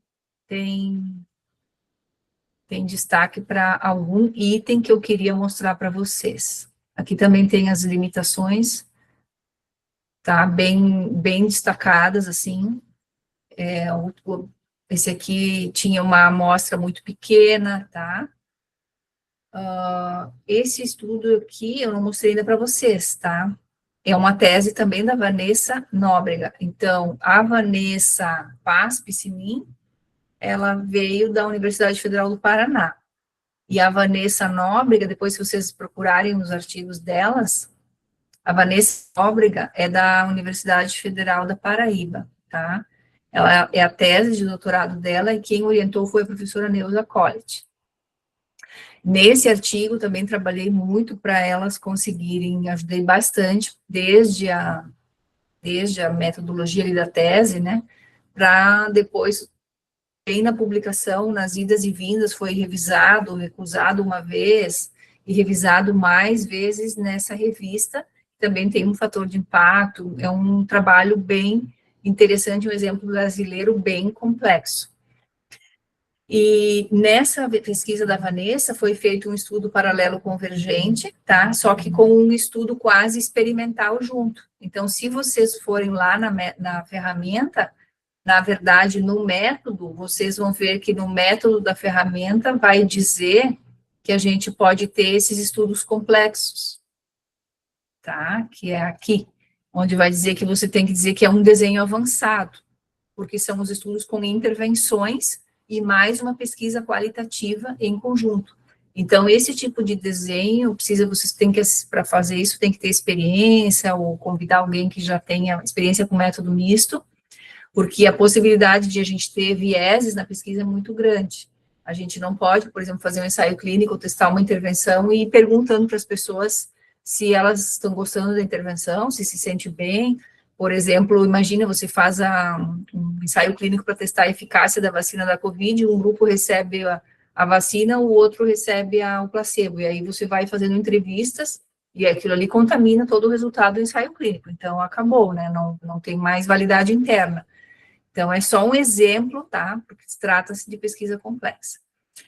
destaque para algum item que eu queria mostrar para vocês. Aqui também tem as limitações, tá? Bem destacadas, assim. Esse aqui tinha uma amostra muito pequena, tá? Esse estudo aqui eu não mostrei ainda para vocês, tá? É uma tese também da Vanessa Nóbrega. Então, a Vanessa Paz Piscinin, ela veio da Universidade Federal do Paraná. E a Vanessa Nóbrega, depois se vocês procurarem nos artigos delas, a Vanessa Nóbrega é da Universidade Federal da Paraíba, tá? Ela é a tese de doutorado dela e quem orientou foi a professora Neuza Collet. Nesse artigo também trabalhei muito para elas conseguirem, ajudei bastante, desde a metodologia ali da tese, né, para depois, bem na publicação, nas idas e vindas, foi revisado, recusado uma vez, e revisado mais vezes nessa revista, também tem um fator de impacto, é um trabalho bem interessante, um exemplo brasileiro bem complexo. E nessa pesquisa da Vanessa foi feito um estudo paralelo convergente, tá? Só que com um estudo quase experimental junto. Então, se vocês forem lá na ferramenta, na verdade, no método, vocês vão ver que no método da ferramenta vai dizer que a gente pode ter esses estudos complexos, tá? Que é aqui, onde vai dizer que você tem que dizer que é um desenho avançado, porque são os estudos com intervenções e mais uma pesquisa qualitativa em conjunto. Então, esse tipo de desenho, vocês têm que, para fazer isso, tem que ter experiência, ou convidar alguém que já tenha experiência com método misto, porque a possibilidade de a gente ter vieses na pesquisa é muito grande. A gente não pode, por exemplo, fazer um ensaio clínico, testar uma intervenção e ir perguntando para as pessoas se elas estão gostando da intervenção, se sente bem. Por exemplo, imagina, você faz um ensaio clínico para testar a eficácia da vacina da Covid, um grupo recebe a vacina, o outro recebe o placebo, e aí você vai fazendo entrevistas, e aquilo ali contamina todo o resultado do ensaio clínico. Então, acabou, né? Não tem mais validade interna. Então, é só um exemplo, tá? Porque trata-se de pesquisa complexa.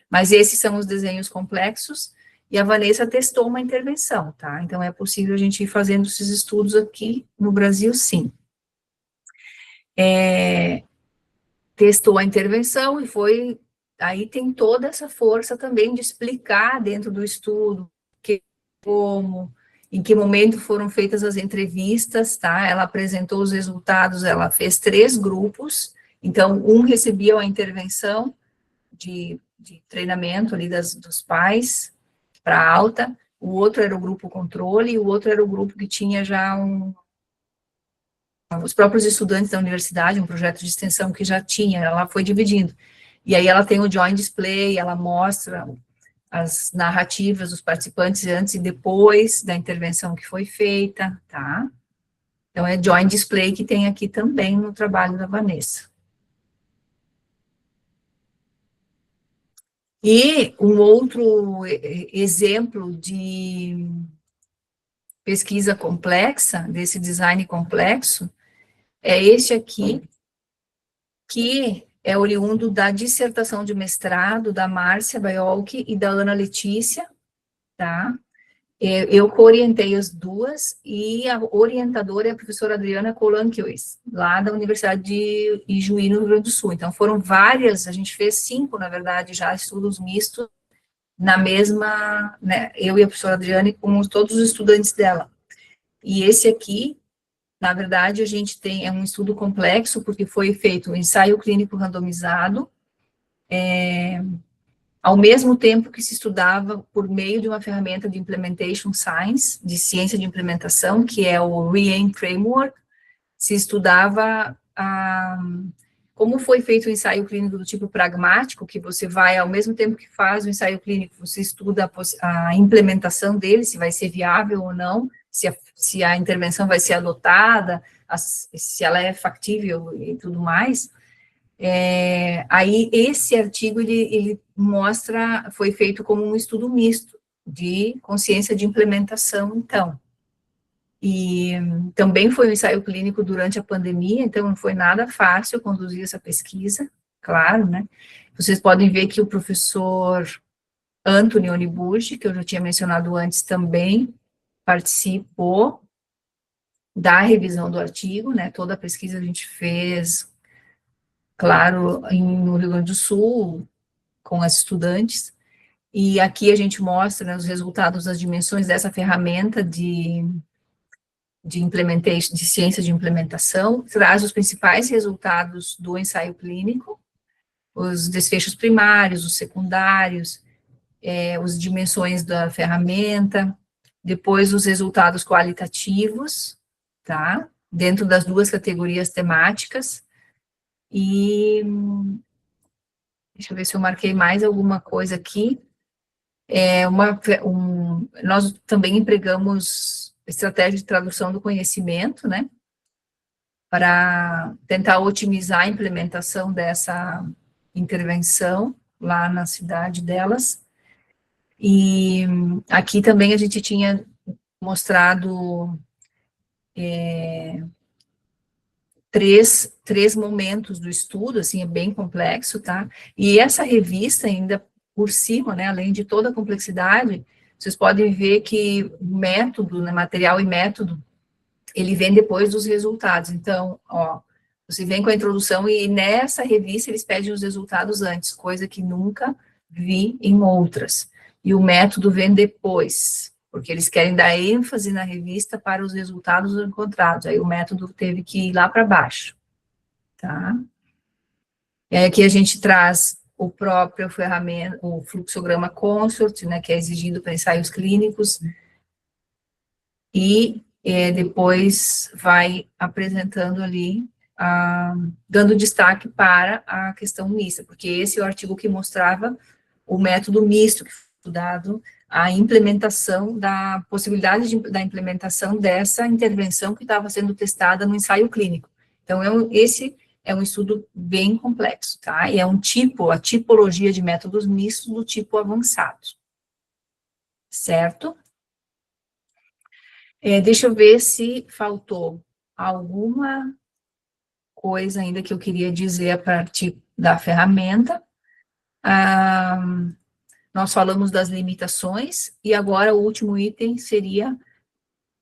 Mas esses são os desenhos complexos, e a Vanessa testou uma intervenção, tá? Então, é possível a gente ir fazendo esses estudos aqui no Brasil, sim. Testou a intervenção e foi... Aí tem toda essa força também de explicar dentro do estudo como, em que momento foram feitas as entrevistas, tá? Ela apresentou os resultados, ela fez 3 grupos, então, um recebia a intervenção de treinamento ali dos pais para alta, o outro era o grupo controle, e o outro era o grupo que tinha já os próprios estudantes da universidade, um projeto de extensão que já tinha, ela foi dividindo. E aí ela tem o joint display, ela mostra as narrativas dos participantes antes e depois da intervenção que foi feita, tá? Então, é joint display que tem aqui também no trabalho da Vanessa. E um outro exemplo de pesquisa complexa, desse design complexo, é este aqui, que é oriundo da dissertação de mestrado da Márcia Baiolchi e da Ana Letícia, tá? Eu co-orientei as duas, e a orientadora é a professora Adriana Colanquios, lá da Universidade de Ijuí, no Rio Grande do Sul. Então, foram várias, a gente fez 5, na verdade, já estudos mistos, na mesma, né, eu e a professora Adriane, com todos os estudantes dela. E esse aqui, na verdade, a gente é um estudo complexo, porque foi feito um ensaio clínico randomizado, ao mesmo tempo que se estudava por meio de uma ferramenta de Implementation Science, de ciência de implementação, que é o REAIM Framework, se estudava como foi feito o ensaio clínico do tipo pragmático, que você vai, ao mesmo tempo que faz o ensaio clínico, você estuda a implementação dele, se vai ser viável ou não, se a intervenção vai ser adotada, se ela é factível e tudo mais. Aí, esse artigo, ele mostra, foi feito como um estudo misto de consciência de implementação, então. E também foi um ensaio clínico durante a pandemia, então não foi nada fácil conduzir essa pesquisa, claro, né? Vocês podem ver que o professor Anthony Onibuchi, que eu já tinha mencionado antes, também participou da revisão do artigo, né? Toda a pesquisa a gente fez, claro, no Rio Grande do Sul, com as estudantes, e aqui a gente mostra, né, os resultados das dimensões dessa ferramenta de implementation, de ciência de implementação, traz os principais resultados do ensaio clínico, os desfechos primários, os secundários, as dimensões da ferramenta, depois os resultados qualitativos, tá? Dentro das duas categorias temáticas, e deixa eu ver se eu marquei mais alguma coisa aqui. Nós também empregamos estratégia de tradução do conhecimento, né? Para tentar otimizar a implementação dessa intervenção lá na cidade delas. E aqui também a gente tinha mostrado três momentos do estudo, assim, é bem complexo, tá? E essa revista, ainda por cima, né, além de toda a complexidade, vocês podem ver que o método, né, material e método, ele vem depois dos resultados. Então, ó, você vem com a introdução e nessa revista eles pedem os resultados antes, coisa que nunca vi em outras. E o método vem depois, porque eles querem dar ênfase na revista para os resultados encontrados. Aí o método teve que ir lá para baixo, tá? E aí aqui a gente traz o próprio ferramenta, o fluxograma Consort, né, que é exigido para ensaios clínicos, e depois vai apresentando ali, dando destaque para a questão mista, porque esse é o artigo que mostrava o método misto, que foi estudado a implementação da possibilidade da implementação dessa intervenção que estava sendo testada no ensaio clínico. Então, esse é um estudo bem complexo, tá? E é a tipologia de métodos mistos do tipo avançado, certo? Deixa eu ver se faltou alguma coisa ainda que eu queria dizer a partir da ferramenta. Nós falamos das limitações, e agora o último item seria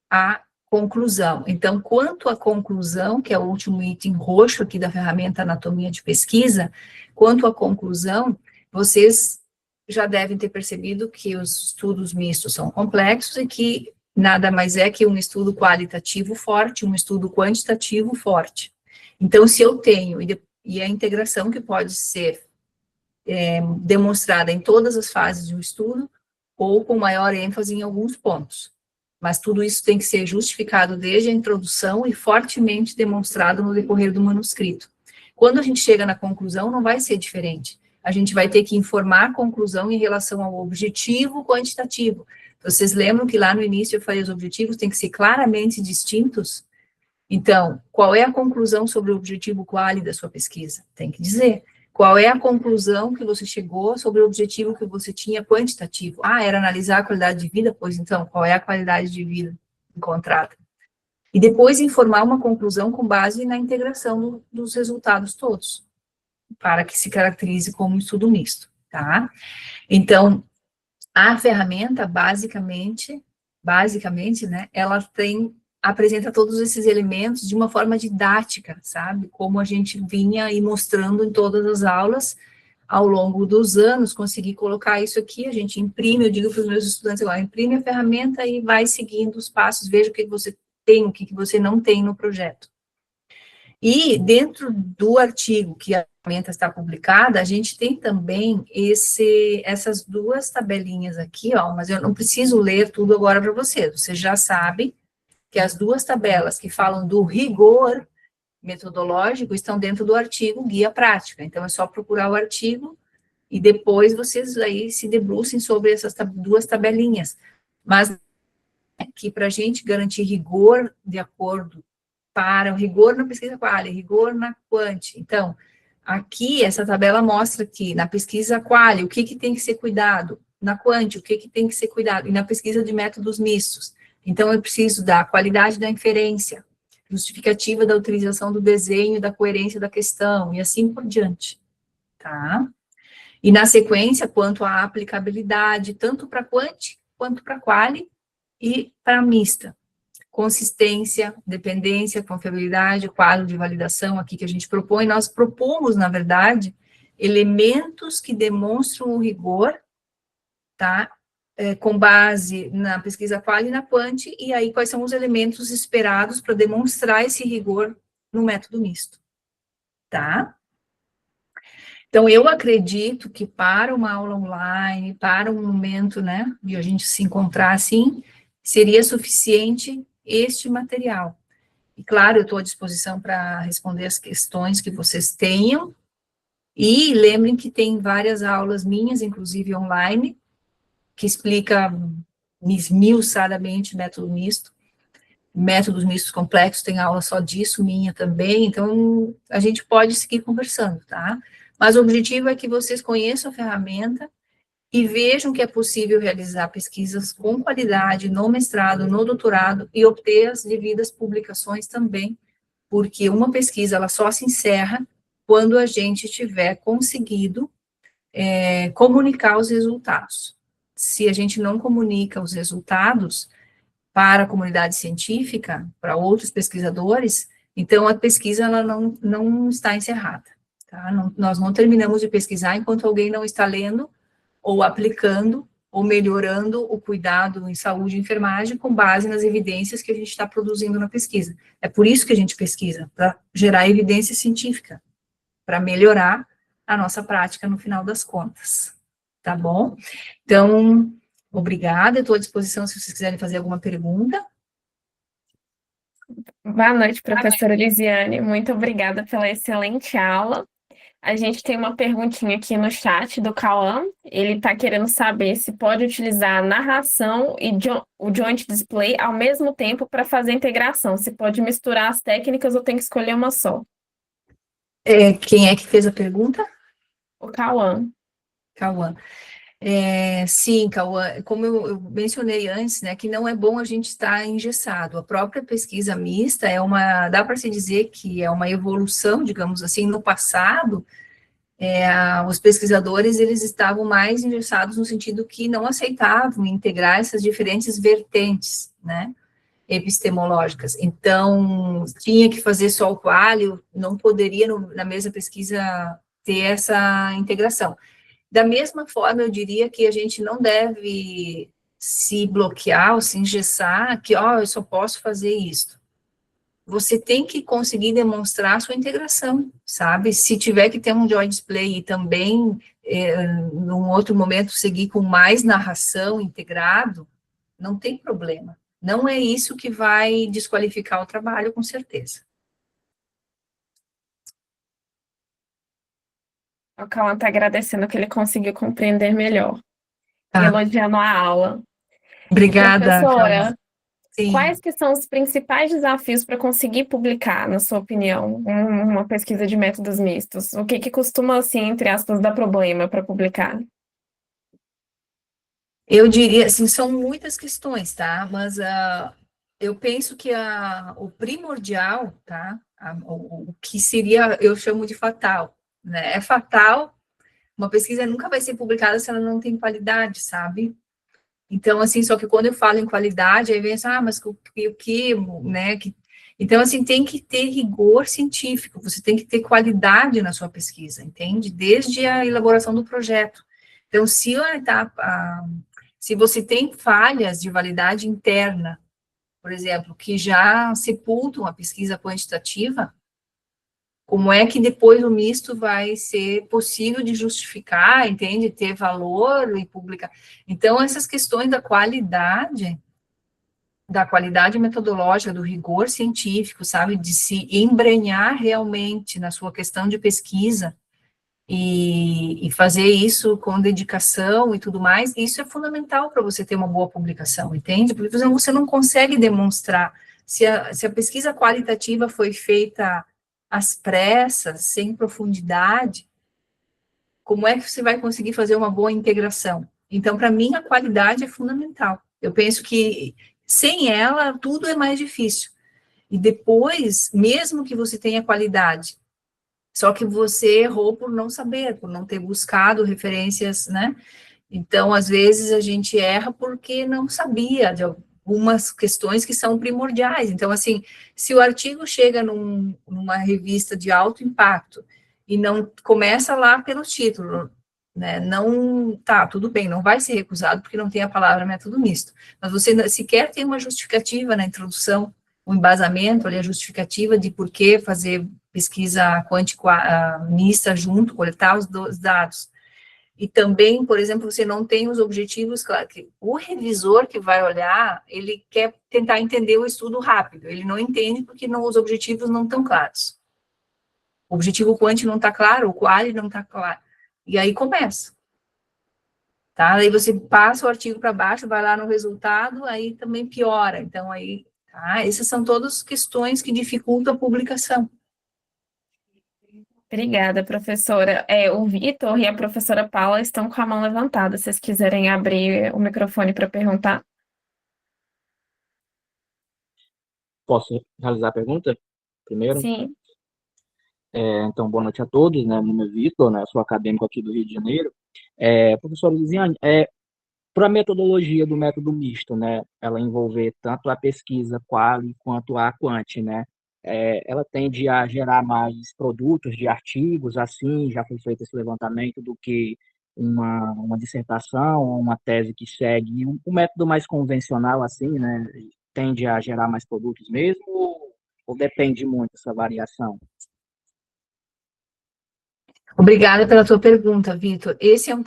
a conclusão. Então, quanto à conclusão, que é o último item roxo aqui da ferramenta Anatomia de Pesquisa, quanto à conclusão, vocês já devem ter percebido que os estudos mistos são complexos e que nada mais é que um estudo qualitativo forte, um estudo quantitativo forte. Então, se eu tenho, e a integração que pode ser demonstrada em todas as fases do estudo, ou com maior ênfase em alguns pontos. Mas tudo isso tem que ser justificado desde a introdução e fortemente demonstrado no decorrer do manuscrito. Quando a gente chega na conclusão, não vai ser diferente. A gente vai ter que informar a conclusão em relação ao objetivo quantitativo. Vocês lembram que lá no início eu falei os objetivos têm que ser claramente distintos? Então, qual é a conclusão sobre o objetivo quali da sua pesquisa? Tem que dizer. Qual é a conclusão que você chegou sobre o objetivo que você tinha quantitativo? Era analisar a qualidade de vida? Pois então, qual é a qualidade de vida encontrada? E depois informar uma conclusão com base na integração dos resultados todos, para que se caracterize como um estudo misto, tá? Então, a ferramenta, basicamente, né, ela apresenta todos esses elementos de uma forma didática, sabe? Como a gente vinha aí mostrando em todas as aulas, ao longo dos anos, consegui colocar isso aqui, a gente imprime, eu digo para os meus estudantes agora, imprime a ferramenta e vai seguindo os passos, veja o que você tem, o que você não tem no projeto. E dentro do artigo que a ferramenta está publicada, a gente tem também essas duas tabelinhas aqui, ó, mas eu não preciso ler tudo agora para vocês já sabem que as duas tabelas que falam do rigor metodológico estão dentro do artigo Guia Prática. Então, é só procurar o artigo e depois vocês aí se debrucem sobre essas duas tabelinhas. Mas que para a gente garantir rigor de acordo para o rigor na pesquisa quali, rigor na quant. Então, aqui, essa tabela mostra que na pesquisa quali, o que tem que ser cuidado, na quant, o que tem que ser cuidado, e na pesquisa de métodos mistos. Então, eu preciso da qualidade da inferência, justificativa da utilização do desenho, da coerência da questão, e assim por diante, tá? E na sequência, quanto à aplicabilidade, tanto para quant quanto para quali e para mista. Consistência, dependência, confiabilidade, quadro de validação aqui que a gente propõe. Nós propomos, na verdade, elementos que demonstram o rigor, tá? Com base na pesquisa quali e na quant, e aí quais são os elementos esperados para demonstrar esse rigor no método misto, tá? Então, eu acredito que para uma aula online, para um momento, né, de a gente se encontrar assim, seria suficiente este material. E, claro, eu estou à disposição para responder as questões que vocês tenham, e lembrem que tem várias aulas minhas, inclusive online, que explica esmiuçadamente método misto, métodos mistos complexos, tem aula só disso, minha também, então a gente pode seguir conversando, tá? Mas o objetivo é que vocês conheçam a ferramenta e vejam que é possível realizar pesquisas com qualidade no mestrado, no doutorado e obter as devidas publicações também, porque uma pesquisa ela só se encerra quando a gente tiver conseguido comunicar os resultados. Se a gente não comunica os resultados para a comunidade científica, para outros pesquisadores, então a pesquisa ela não está encerrada. Tá? Nós não terminamos de pesquisar enquanto alguém não está lendo ou aplicando ou melhorando o cuidado em saúde e enfermagem com base nas evidências que a gente está produzindo na pesquisa. É por isso que a gente pesquisa, para gerar evidência científica, para melhorar a nossa prática no final das contas. Tá bom? Então, obrigada, estou à disposição se vocês quiserem fazer alguma pergunta. Boa noite, professora Lisiane. Muito obrigada pela excelente aula. A gente tem uma perguntinha aqui no chat do Cauã. Ele está querendo saber se pode utilizar a narração e o joint display ao mesmo tempo para fazer a integração. Se pode misturar as técnicas ou tem que escolher uma só. Quem é que fez a pergunta? O Cauã. Cauã. Sim, Cauã, como eu mencionei antes, né, que não é bom a gente estar engessado. A própria pesquisa mista dá para se dizer que é uma evolução, digamos assim. No passado, os pesquisadores, eles estavam mais engessados no sentido que não aceitavam integrar essas diferentes vertentes, né, epistemológicas. Então, tinha que fazer só o quali, não poderia, na mesma pesquisa, ter essa integração. Da mesma forma, eu diria que a gente não deve se bloquear ou se engessar que, eu só posso fazer isso. Você tem que conseguir demonstrar a sua integração, sabe? Se tiver que ter um joint display e também, num outro momento, seguir com mais narração integrado, não tem problema. Não é isso que vai desqualificar o trabalho, com certeza. O Cauã está agradecendo que ele conseguiu compreender melhor. E Tá. elogiando a aula. Obrigada, Professora, Sim. quais que são os principais desafios para conseguir publicar, na sua opinião, uma pesquisa de métodos mistos? O que costuma, assim, entre aspas, dar problema para publicar? Eu diria, assim, são muitas questões, tá? Mas eu penso que o primordial, tá? O que seria, eu chamo de fatal, né? É fatal, uma pesquisa nunca vai ser publicada se ela não tem qualidade, sabe? Então, assim, só que quando eu falo em qualidade, aí vem assim, mas o que, né? Então, assim, tem que ter rigor científico, você tem que ter qualidade na sua pesquisa, entende? Desde a elaboração do projeto. Então, se você tem falhas de validade interna, por exemplo, que já sepultam a pesquisa quantitativa, como é que depois o misto vai ser possível de justificar, entende? Ter valor e publicar. Então, essas questões da qualidade metodológica, do rigor científico, sabe? De se embrenhar realmente na sua questão de pesquisa, e fazer isso com dedicação e tudo mais, isso é fundamental para você ter uma boa publicação, entende? Porque você não consegue demonstrar se a pesquisa qualitativa foi feita às pressas, sem profundidade, como é que você vai conseguir fazer uma boa integração? Então, para mim, a qualidade é fundamental. Eu penso que Sem ela, tudo é mais difícil. E depois, mesmo que você tenha qualidade, só que você errou por não saber, por não ter buscado referências, né? Então, às vezes, a gente erra porque não sabia de algumas questões que são primordiais. Então, assim, se o artigo chega numa revista de alto impacto e não começa lá pelo título, né? Não, tá, tudo bem, não vai ser recusado porque não tem a palavra método misto. Mas você sequer tem uma justificativa na introdução, um embasamento ali, a justificativa de por que fazer pesquisa quântica mista junto, coletar os dados. E também, por exemplo, você não tem os objetivos, claro, que o revisor que vai olhar, ele quer tentar entender o estudo rápido, ele não entende porque os objetivos não estão claros. O objetivo quant não está claro, o quali não está claro. E aí começa. Tá? Aí você passa o artigo para baixo, vai lá no resultado, aí também piora. Então, aí, tá? Essas são todas questões que dificultam a publicação. Obrigada, professora. O Vitor e a professora Paula estão com a mão levantada. Se vocês quiserem abrir o microfone para perguntar. Posso realizar a pergunta primeiro? Sim. Então, boa noite a todos, né? Meu nome é Vitor, né? Eu sou acadêmico aqui do Rio de Janeiro. Professora Lisiane, para a metodologia do método misto, né? Ela envolver tanto a pesquisa quali quanto a quant, né? Ela tende a gerar mais produtos de artigos, assim, já foi feito esse levantamento, do que uma dissertação ou uma tese que segue um método mais convencional, assim, né? Tende a gerar mais produtos mesmo, ou depende muito dessa variação? Obrigada pela tua pergunta, Vitor. Esse é um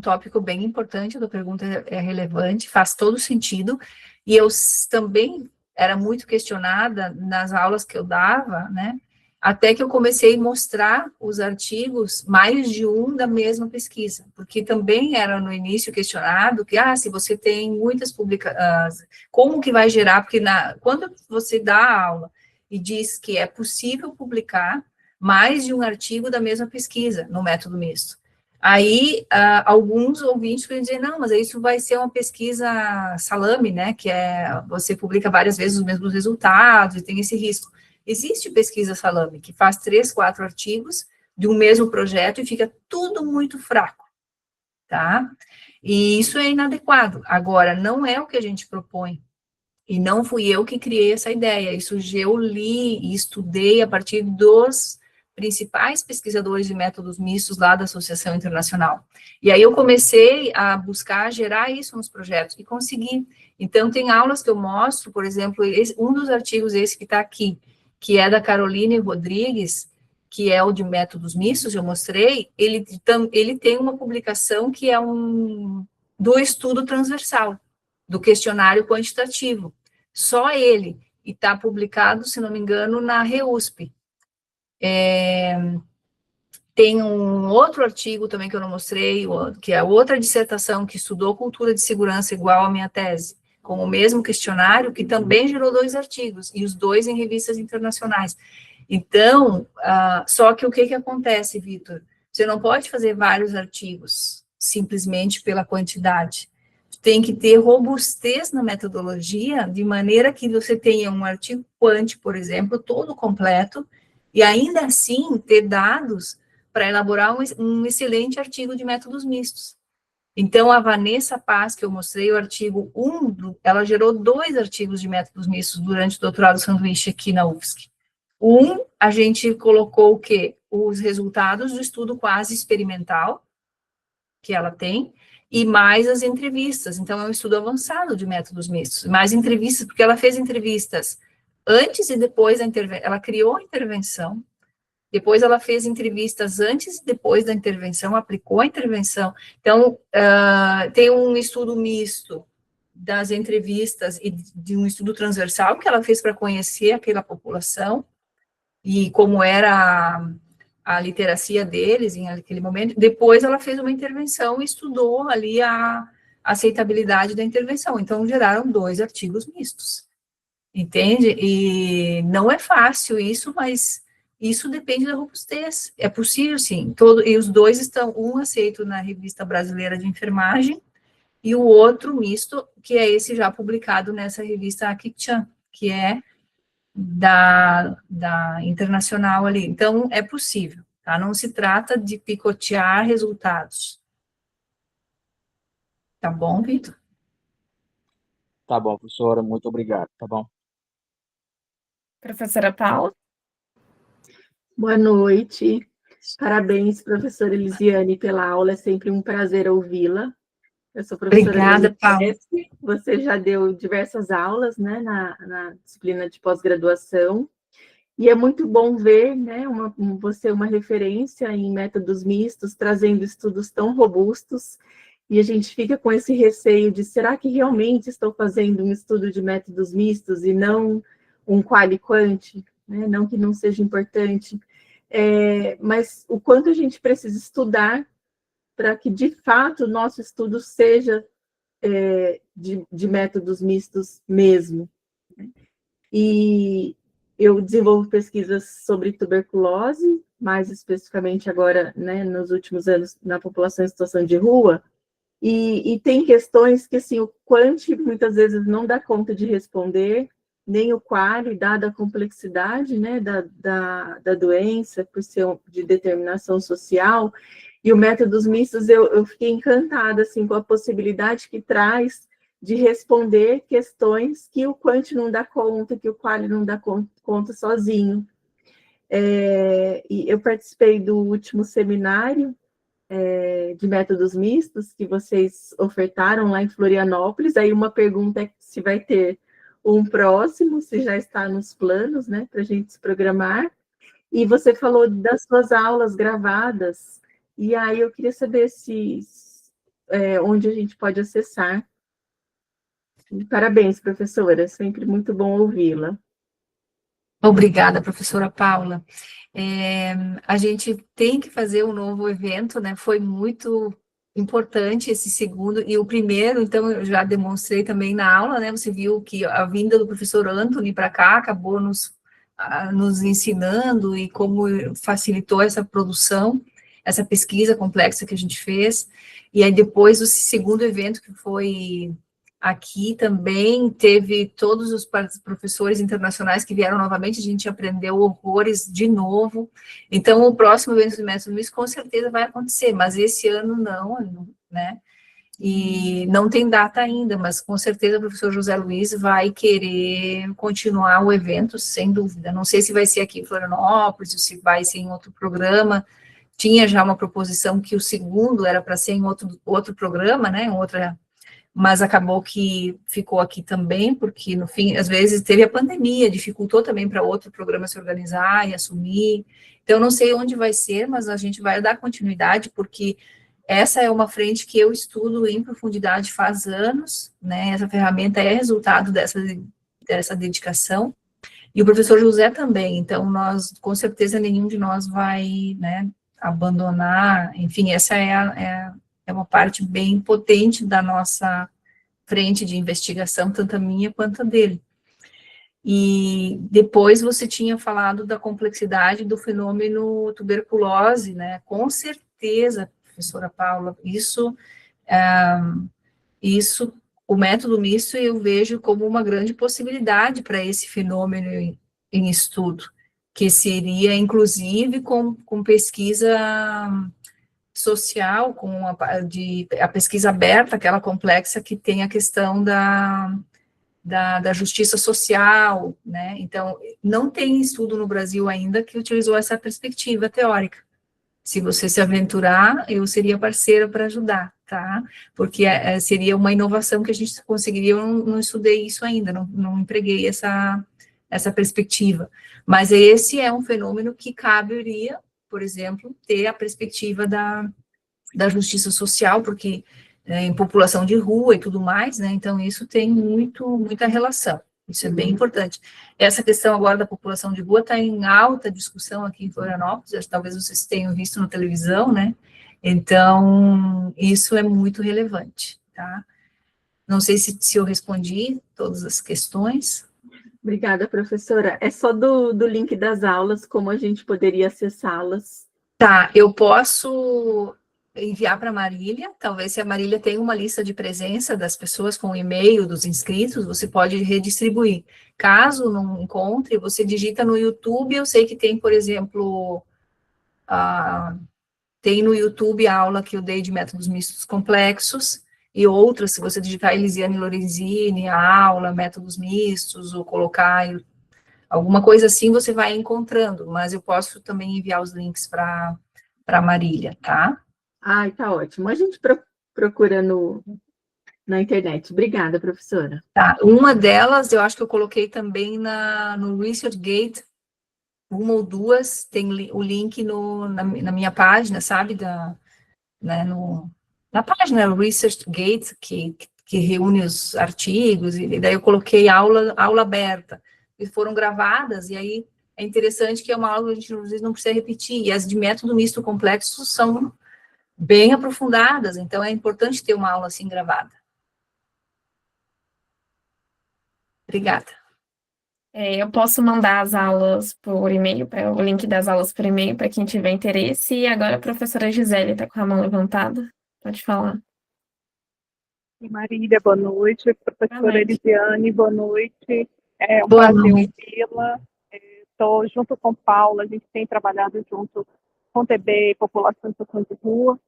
tópico bem importante, a tua pergunta é relevante, faz todo sentido, e eu também era muito questionada nas aulas que eu dava, né, até que eu comecei a mostrar os artigos, mais de um da mesma pesquisa, porque também era no início questionado que, se você tem muitas publicações, como que vai gerar, porque quando você dá a aula e diz que é possível publicar mais de um artigo da mesma pesquisa no método misto. Aí, alguns ouvintes podem dizer, não, mas isso vai ser uma pesquisa salame, né, que você publica várias vezes os mesmos resultados e tem esse risco. Existe pesquisa salame, que faz 3, 4 artigos de um mesmo projeto e fica tudo muito fraco, tá? E isso é inadequado. Agora, não é o que a gente propõe. E não fui eu que criei essa ideia, isso eu li e estudei a partir dos principais pesquisadores de métodos mistos lá da Associação Internacional. E aí eu comecei a buscar gerar isso nos projetos e consegui. Então, tem aulas que eu mostro, por exemplo, um dos artigos esse que está aqui, que é da Caroline Rodrigues, que é o de métodos mistos, eu mostrei, ele tem uma publicação que é do estudo transversal, do questionário quantitativo. Só ele, e está publicado, se não me engano, na REUSP. Tem um outro artigo também que eu não mostrei, que é outra dissertação que estudou cultura de segurança igual à minha tese, com o mesmo questionário, que também gerou 2 artigos, e os 2 em revistas internacionais. Então, só que o que acontece, Vitor? Você não pode fazer vários artigos simplesmente pela quantidade. Tem que ter robustez na metodologia, de maneira que você tenha um artigo quant, por exemplo, todo completo, e ainda assim ter dados para elaborar um excelente artigo de métodos mistos. Então, a Vanessa Paz, que eu mostrei, o artigo 1, ela gerou 2 artigos de métodos mistos durante o doutorado sanduíche aqui na UFSC. A gente colocou o quê? Os resultados do estudo quase experimental que ela tem, e mais as entrevistas. Então, é um estudo avançado de métodos mistos. Mais entrevistas, porque ela fez entrevistas antes e depois da intervenção. Ela criou a intervenção, depois ela fez entrevistas antes e depois da intervenção, aplicou a intervenção. Então, tem um estudo misto das entrevistas e de um estudo transversal que ela fez para conhecer aquela população e como era a literacia deles em aquele momento. Depois ela fez uma intervenção e estudou ali a aceitabilidade da intervenção. Então, geraram 2 artigos mistos. Entende? E não é fácil isso, mas isso depende da robustez. É possível, sim. E os 2 estão, um aceito na Revista Brasileira de Enfermagem e o outro misto, que é esse já publicado nessa revista Akichan, que é da internacional ali. Então, é possível, tá? Não se trata de picotear resultados. Tá bom, Vitor? Tá bom, professora, muito obrigado, tá bom? Professora Paula? Boa noite. Parabéns, professora Elisiane, pela aula. É sempre um prazer ouvi-la. Eu sou professora Obrigada, da Paula. Unicef. Você já deu diversas aulas, né, na disciplina de pós-graduação. E é muito bom ver, né, você uma referência em métodos mistos, trazendo estudos tão robustos. E a gente fica com esse receio de, será que realmente estou fazendo um estudo de métodos mistos e não um quali-quant? Né? Não que não seja importante, mas o quanto a gente precisa estudar para que, de fato, o nosso estudo seja de métodos mistos mesmo. E eu desenvolvo pesquisas sobre tuberculose, mais especificamente agora, né, nos últimos anos, na população em situação de rua, e tem questões que, assim, o quant muitas vezes não dá conta de responder, nem o quali, dada a complexidade, né, da doença, por ser de determinação social, e o métodos mistos, eu fiquei encantada, assim, com a possibilidade que traz de responder questões que o quant não dá conta, que o quali não dá conta sozinho. E eu participei do último seminário de métodos mistos que vocês ofertaram lá em Florianópolis. Aí uma pergunta é se vai ter um próximo, se já está nos planos, né, para a gente se programar. E você falou das suas aulas gravadas, e aí eu queria saber onde a gente pode acessar. Parabéns, professora, sempre muito bom ouvi-la. Obrigada, professora Paula. A gente tem que fazer um novo evento, né? Foi muito importante esse segundo, e o primeiro, então, eu já demonstrei também na aula, né? Você viu que a vinda do professor Anthony para cá acabou nos ensinando e como facilitou essa produção, essa pesquisa complexa que a gente fez. E aí depois o segundo evento, que foi aqui, também teve todos os professores internacionais que vieram novamente, a gente aprendeu horrores de novo. Então, o próximo evento do Método Misto com certeza vai acontecer, mas esse ano não, né? E não tem data ainda, mas com certeza o professor José Luiz vai querer continuar o evento, sem dúvida. Não sei se vai ser aqui em Florianópolis, ou se vai ser em outro programa. Tinha já uma proposição que o segundo era para ser em outro programa, né? Mas acabou que ficou aqui também, porque no fim, às vezes teve a pandemia, dificultou também para outro programa se organizar e assumir. Então, não sei onde vai ser, mas a gente vai dar continuidade, porque essa é uma frente que eu estudo em profundidade faz anos, né? Essa ferramenta é resultado dessa dedicação, e o professor José também. Então, nós, com certeza, nenhum de nós vai, né, abandonar. Enfim, essa é uma parte bem potente da nossa frente de investigação, tanto a minha quanto a dele. E depois você tinha falado da complexidade do fenômeno tuberculose, né? Com certeza, professora Paula, isso, o método misto eu vejo como uma grande possibilidade para esse fenômeno em estudo, que seria, inclusive, com pesquisa social, com a pesquisa aberta, aquela complexa que tem a questão da justiça social, né? Então, não tem estudo no Brasil ainda que utilizou essa perspectiva teórica. Se você se aventurar, eu seria parceira para ajudar, tá? Porque seria uma inovação que a gente conseguiria. Eu não estudei isso ainda, não empreguei essa perspectiva. Mas esse é um fenômeno que caberia, por exemplo, ter a perspectiva da justiça social, porque em população de rua e tudo mais, né? Então, isso tem muita relação. Isso é bem importante. Essa questão agora da população de rua está em alta discussão aqui em Florianópolis, talvez vocês tenham visto na televisão, né? Então, isso é muito relevante, tá? Não sei se eu respondi todas as questões. Obrigada, professora. É só do link das aulas, como a gente poderia acessá-las? Tá, eu posso enviar para a Marília, talvez se a Marília tem uma lista de presença das pessoas com o e-mail dos inscritos, você pode redistribuir. Caso não encontre, você digita no YouTube, eu sei que tem, por exemplo, tem no YouTube a aula que eu dei de métodos mistos complexos, e outras, se você digitar Elisiane Lorenzini, a aula, métodos mistos, ou colocar alguma coisa assim, você vai encontrando, mas eu posso também enviar os links para a Marília, tá? Ai, tá ótimo. A gente procura na internet. Obrigada, professora. Tá, uma delas, eu acho que eu coloquei também no ResearchGate, uma ou duas, tem o link na minha página, sabe, né, na página ResearchGate, que reúne os artigos, e daí eu coloquei aula aberta, e foram gravadas, e aí é interessante que é uma aula que a gente às vezes não precisa repetir, e as de método misto complexo são bem aprofundadas, então é importante ter uma aula assim gravada. Obrigada. Eu posso mandar as aulas por e-mail, o link das aulas por e-mail para quem tiver interesse. E agora a professora Gisele está com a mão levantada. Pode falar. Marília, boa noite. Professora Elisiane, boa noite. É um Boa prazer noite. ouvi-la. Estou junto com Paula, a gente tem trabalhado junto com TB, População em Situação de Rua.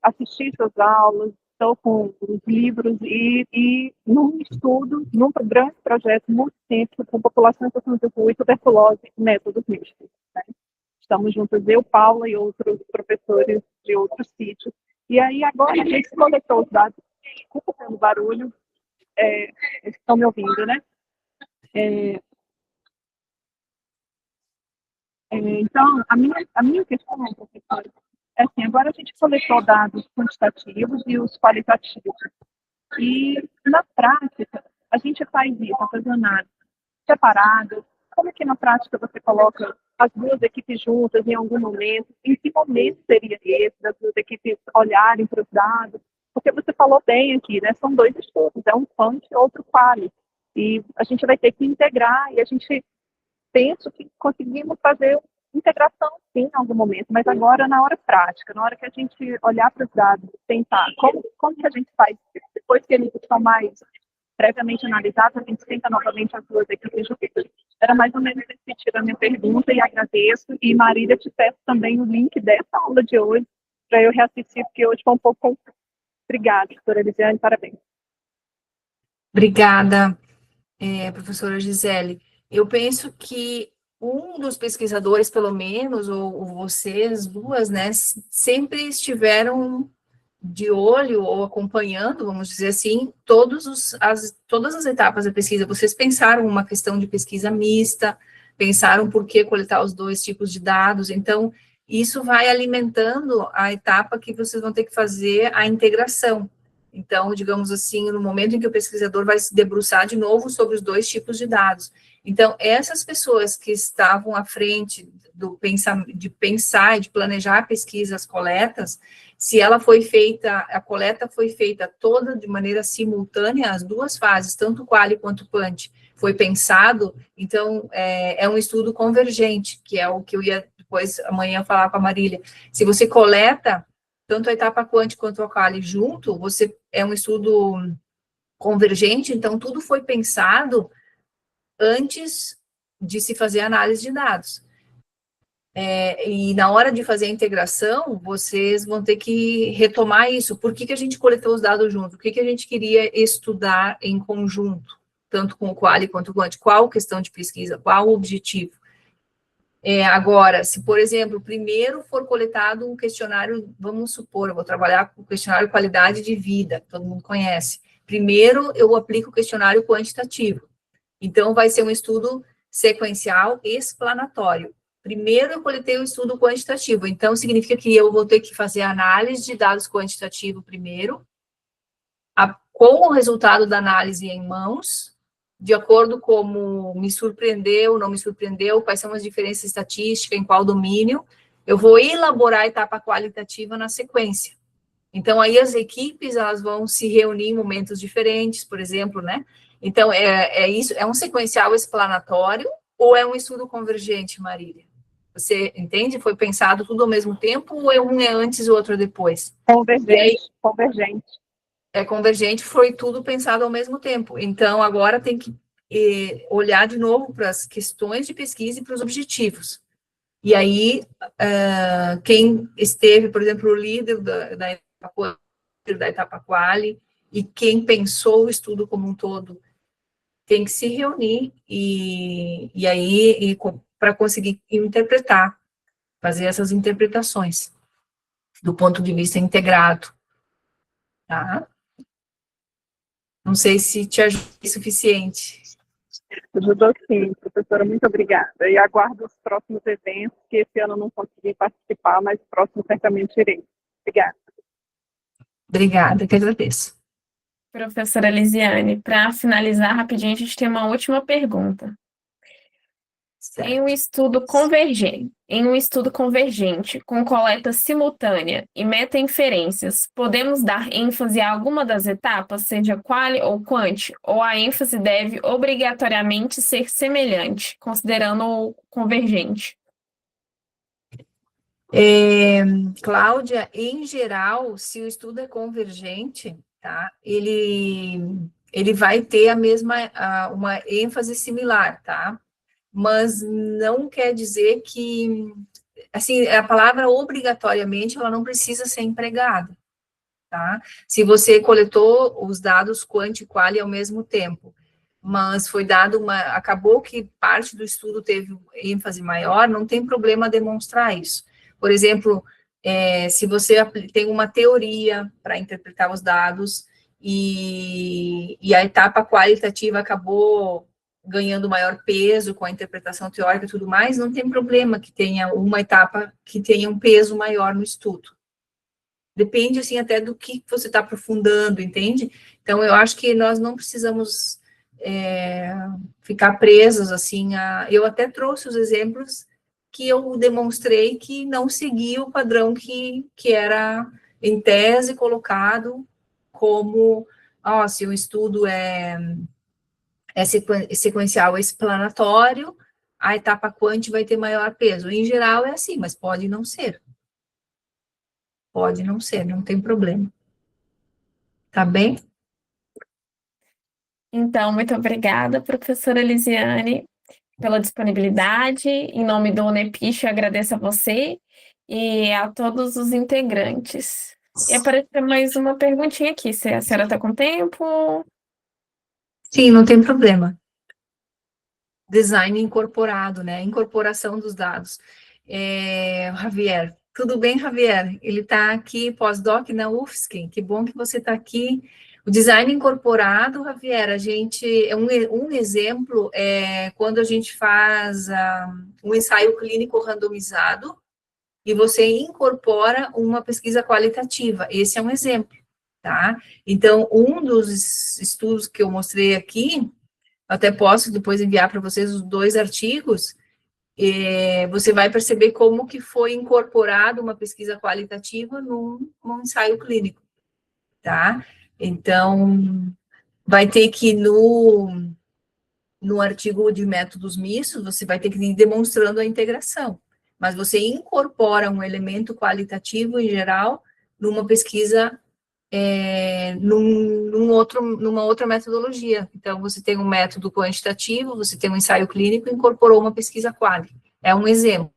Assisti suas aulas, estou com os livros e num estudo, num grande projeto multicêntrico com População em Situação de Rua e tuberculose e métodos mistos. Né? Estamos juntos, eu, Paula e outros professores de outros sítios. E aí agora a gente coletou os dados. Desculpa pelo barulho, estão me ouvindo, né? Então, a minha questão, professora, é assim, agora a gente coletou dados quantitativos e os qualitativos. E, na prática, a gente faz isso, faz análise separadas. Como é que, na prática, você coloca as duas equipes juntas em algum momento? Em que momento seria esse, das duas equipes olharem para os dados? Porque você falou bem aqui, né? São dois estudos, é um quant e outro quali. E a gente vai ter que integrar, e a gente pensa que conseguimos fazer integração, sim, em algum momento, mas agora na hora prática, na hora que a gente olhar para os dados, tentar, como que a gente faz isso? Depois que eles estão mais previamente analisados, a gente tenta novamente as duas equipes juntas. Era mais ou menos esse sentido a minha pergunta, e agradeço. E Marília, te peço também o link dessa aula de hoje, para eu reassistir, porque hoje foi um pouco confuso. Obrigada, doutora Elisiane, parabéns. Obrigada, professora Gisele. Eu penso que um dos pesquisadores, pelo menos, ou vocês duas, né, sempre estiveram de olho ou acompanhando, vamos dizer assim, todas as etapas da pesquisa. Vocês pensaram uma questão de pesquisa mista, pensaram por que coletar os dois tipos de dados, então isso vai alimentando a etapa que vocês vão ter que fazer a integração. Então, digamos assim, no momento em que o pesquisador vai se debruçar de novo sobre os dois tipos de dados. Então, essas pessoas que estavam à frente de pensar e de planejar pesquisas, coletas, se ela foi feita, a coleta foi feita toda de maneira simultânea, as duas fases, tanto o quali quanto o quant, foi pensado, então, é um estudo convergente, que é o que eu ia depois, amanhã, falar com a Marília. Se você coleta tanto a etapa quant quanto a quali junto, é um estudo convergente, então tudo foi pensado antes de se fazer análise de dados. E na hora de fazer a integração, vocês vão ter que retomar isso. Por que a gente coletou os dados juntos? O que a gente queria estudar em conjunto, tanto com o quali quanto o quant? Qual questão de pesquisa? Qual o objetivo? Agora, se, por exemplo, primeiro for coletado um questionário, vamos supor, eu vou trabalhar com o questionário qualidade de vida, que todo mundo conhece. Primeiro, eu aplico o questionário quantitativo. Então, vai ser um estudo sequencial explanatório. Primeiro, eu coletei o estudo quantitativo. Então, significa que eu vou ter que fazer a análise de dados quantitativo primeiro, com o resultado da análise em mãos, de acordo com como me surpreendeu, não me surpreendeu, quais são as diferenças estatísticas, em qual domínio, eu vou elaborar a etapa qualitativa na sequência. Então, aí as equipes, elas vão se reunir em momentos diferentes, por exemplo, né? Então, isso, é um sequencial explanatório ou é um estudo convergente, Marília? Você entende? Foi pensado tudo ao mesmo tempo ou um é antes e o outro é depois? Convergente, convergente. É convergente, foi tudo pensado ao mesmo tempo. Então, agora tem que olhar de novo para as questões de pesquisa e para os objetivos. E aí, quem esteve, por exemplo, o líder da etapa quali, e quem pensou o estudo como um todo, tem que se reunir e aí para conseguir interpretar, fazer essas interpretações do ponto de vista integrado, tá? Não sei se te ajuda o suficiente. Ajudou sim, professora, muito obrigada. E aguardo os próximos eventos, que esse ano eu não consegui participar, mas próximo certamente irei. Obrigada. Obrigada, que agradeço. Professora Lisiane, para finalizar rapidinho, a gente tem uma última pergunta. Em um estudo convergente, com coleta simultânea e meta-inferências, podemos dar ênfase a alguma das etapas, seja quali ou quant, ou a ênfase deve obrigatoriamente ser semelhante, considerando o convergente? Cláudia, em geral, se o estudo é convergente, tá, ele vai ter uma ênfase similar, tá? Mas não quer dizer que, assim, a palavra obrigatoriamente, ela não precisa ser empregada, tá? Se você coletou os dados quant e quali ao mesmo tempo, mas acabou que parte do estudo teve ênfase maior, não tem problema demonstrar isso. Por exemplo, se você tem uma teoria para interpretar os dados e a etapa qualitativa acabou ganhando maior peso com a interpretação teórica e tudo mais, não tem problema que tenha uma etapa que tenha um peso maior no estudo. Depende, assim, até do que você está aprofundando, entende? Então, eu acho que nós não precisamos ficar presos, assim, eu até trouxe os exemplos que eu demonstrei que não seguia o padrão que era, em tese, colocado como, se o estudo é sequencial explanatório, a etapa quant vai ter maior peso. Em geral é assim, mas pode não ser. Pode não ser, não tem problema. Tá bem? Então, muito obrigada, professora Lisiane, pela disponibilidade. Em nome do UNEPISH, eu agradeço a você e a todos os integrantes. E apareceu mais uma perguntinha aqui. Se a senhora está com tempo? Sim, não tem problema. Design incorporado, né? Incorporação dos dados. Javier, tudo bem, Javier? Ele está aqui, pós-doc na UFSC. Que bom que você está aqui. O design incorporado, Javier, a gente, um exemplo é quando a gente faz um ensaio clínico randomizado e você incorpora uma pesquisa qualitativa. Esse é um exemplo, tá? Então, um dos estudos que eu mostrei aqui, até posso depois enviar para vocês os 2 artigos, você vai perceber como que foi incorporado uma pesquisa qualitativa num ensaio clínico, tá? Então, vai ter que no artigo de métodos mistos, você vai ter que ir demonstrando a integração, mas você incorpora um elemento qualitativo em geral numa pesquisa numa outra metodologia. Então, você tem um método quantitativo, você tem um ensaio clínico e incorporou uma pesquisa quali. É um exemplo.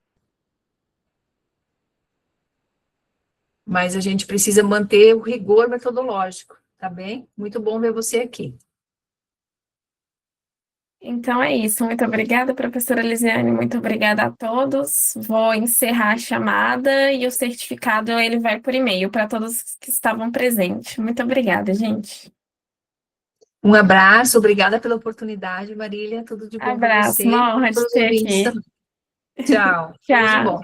Mas a gente precisa manter o rigor metodológico, tá bem? Muito bom ver você aqui. Então é isso. Muito obrigada, professora Lisiane. Muito obrigada a todos. Vou encerrar a chamada e o certificado ele vai por e-mail para todos que estavam presentes. Muito obrigada, gente. Um abraço, obrigada pela oportunidade, Marília. Tudo de bom para Abraço, você uma honra e de para os ter ouvintes aqui. também. Tchau. Tudo de Tchau. bom.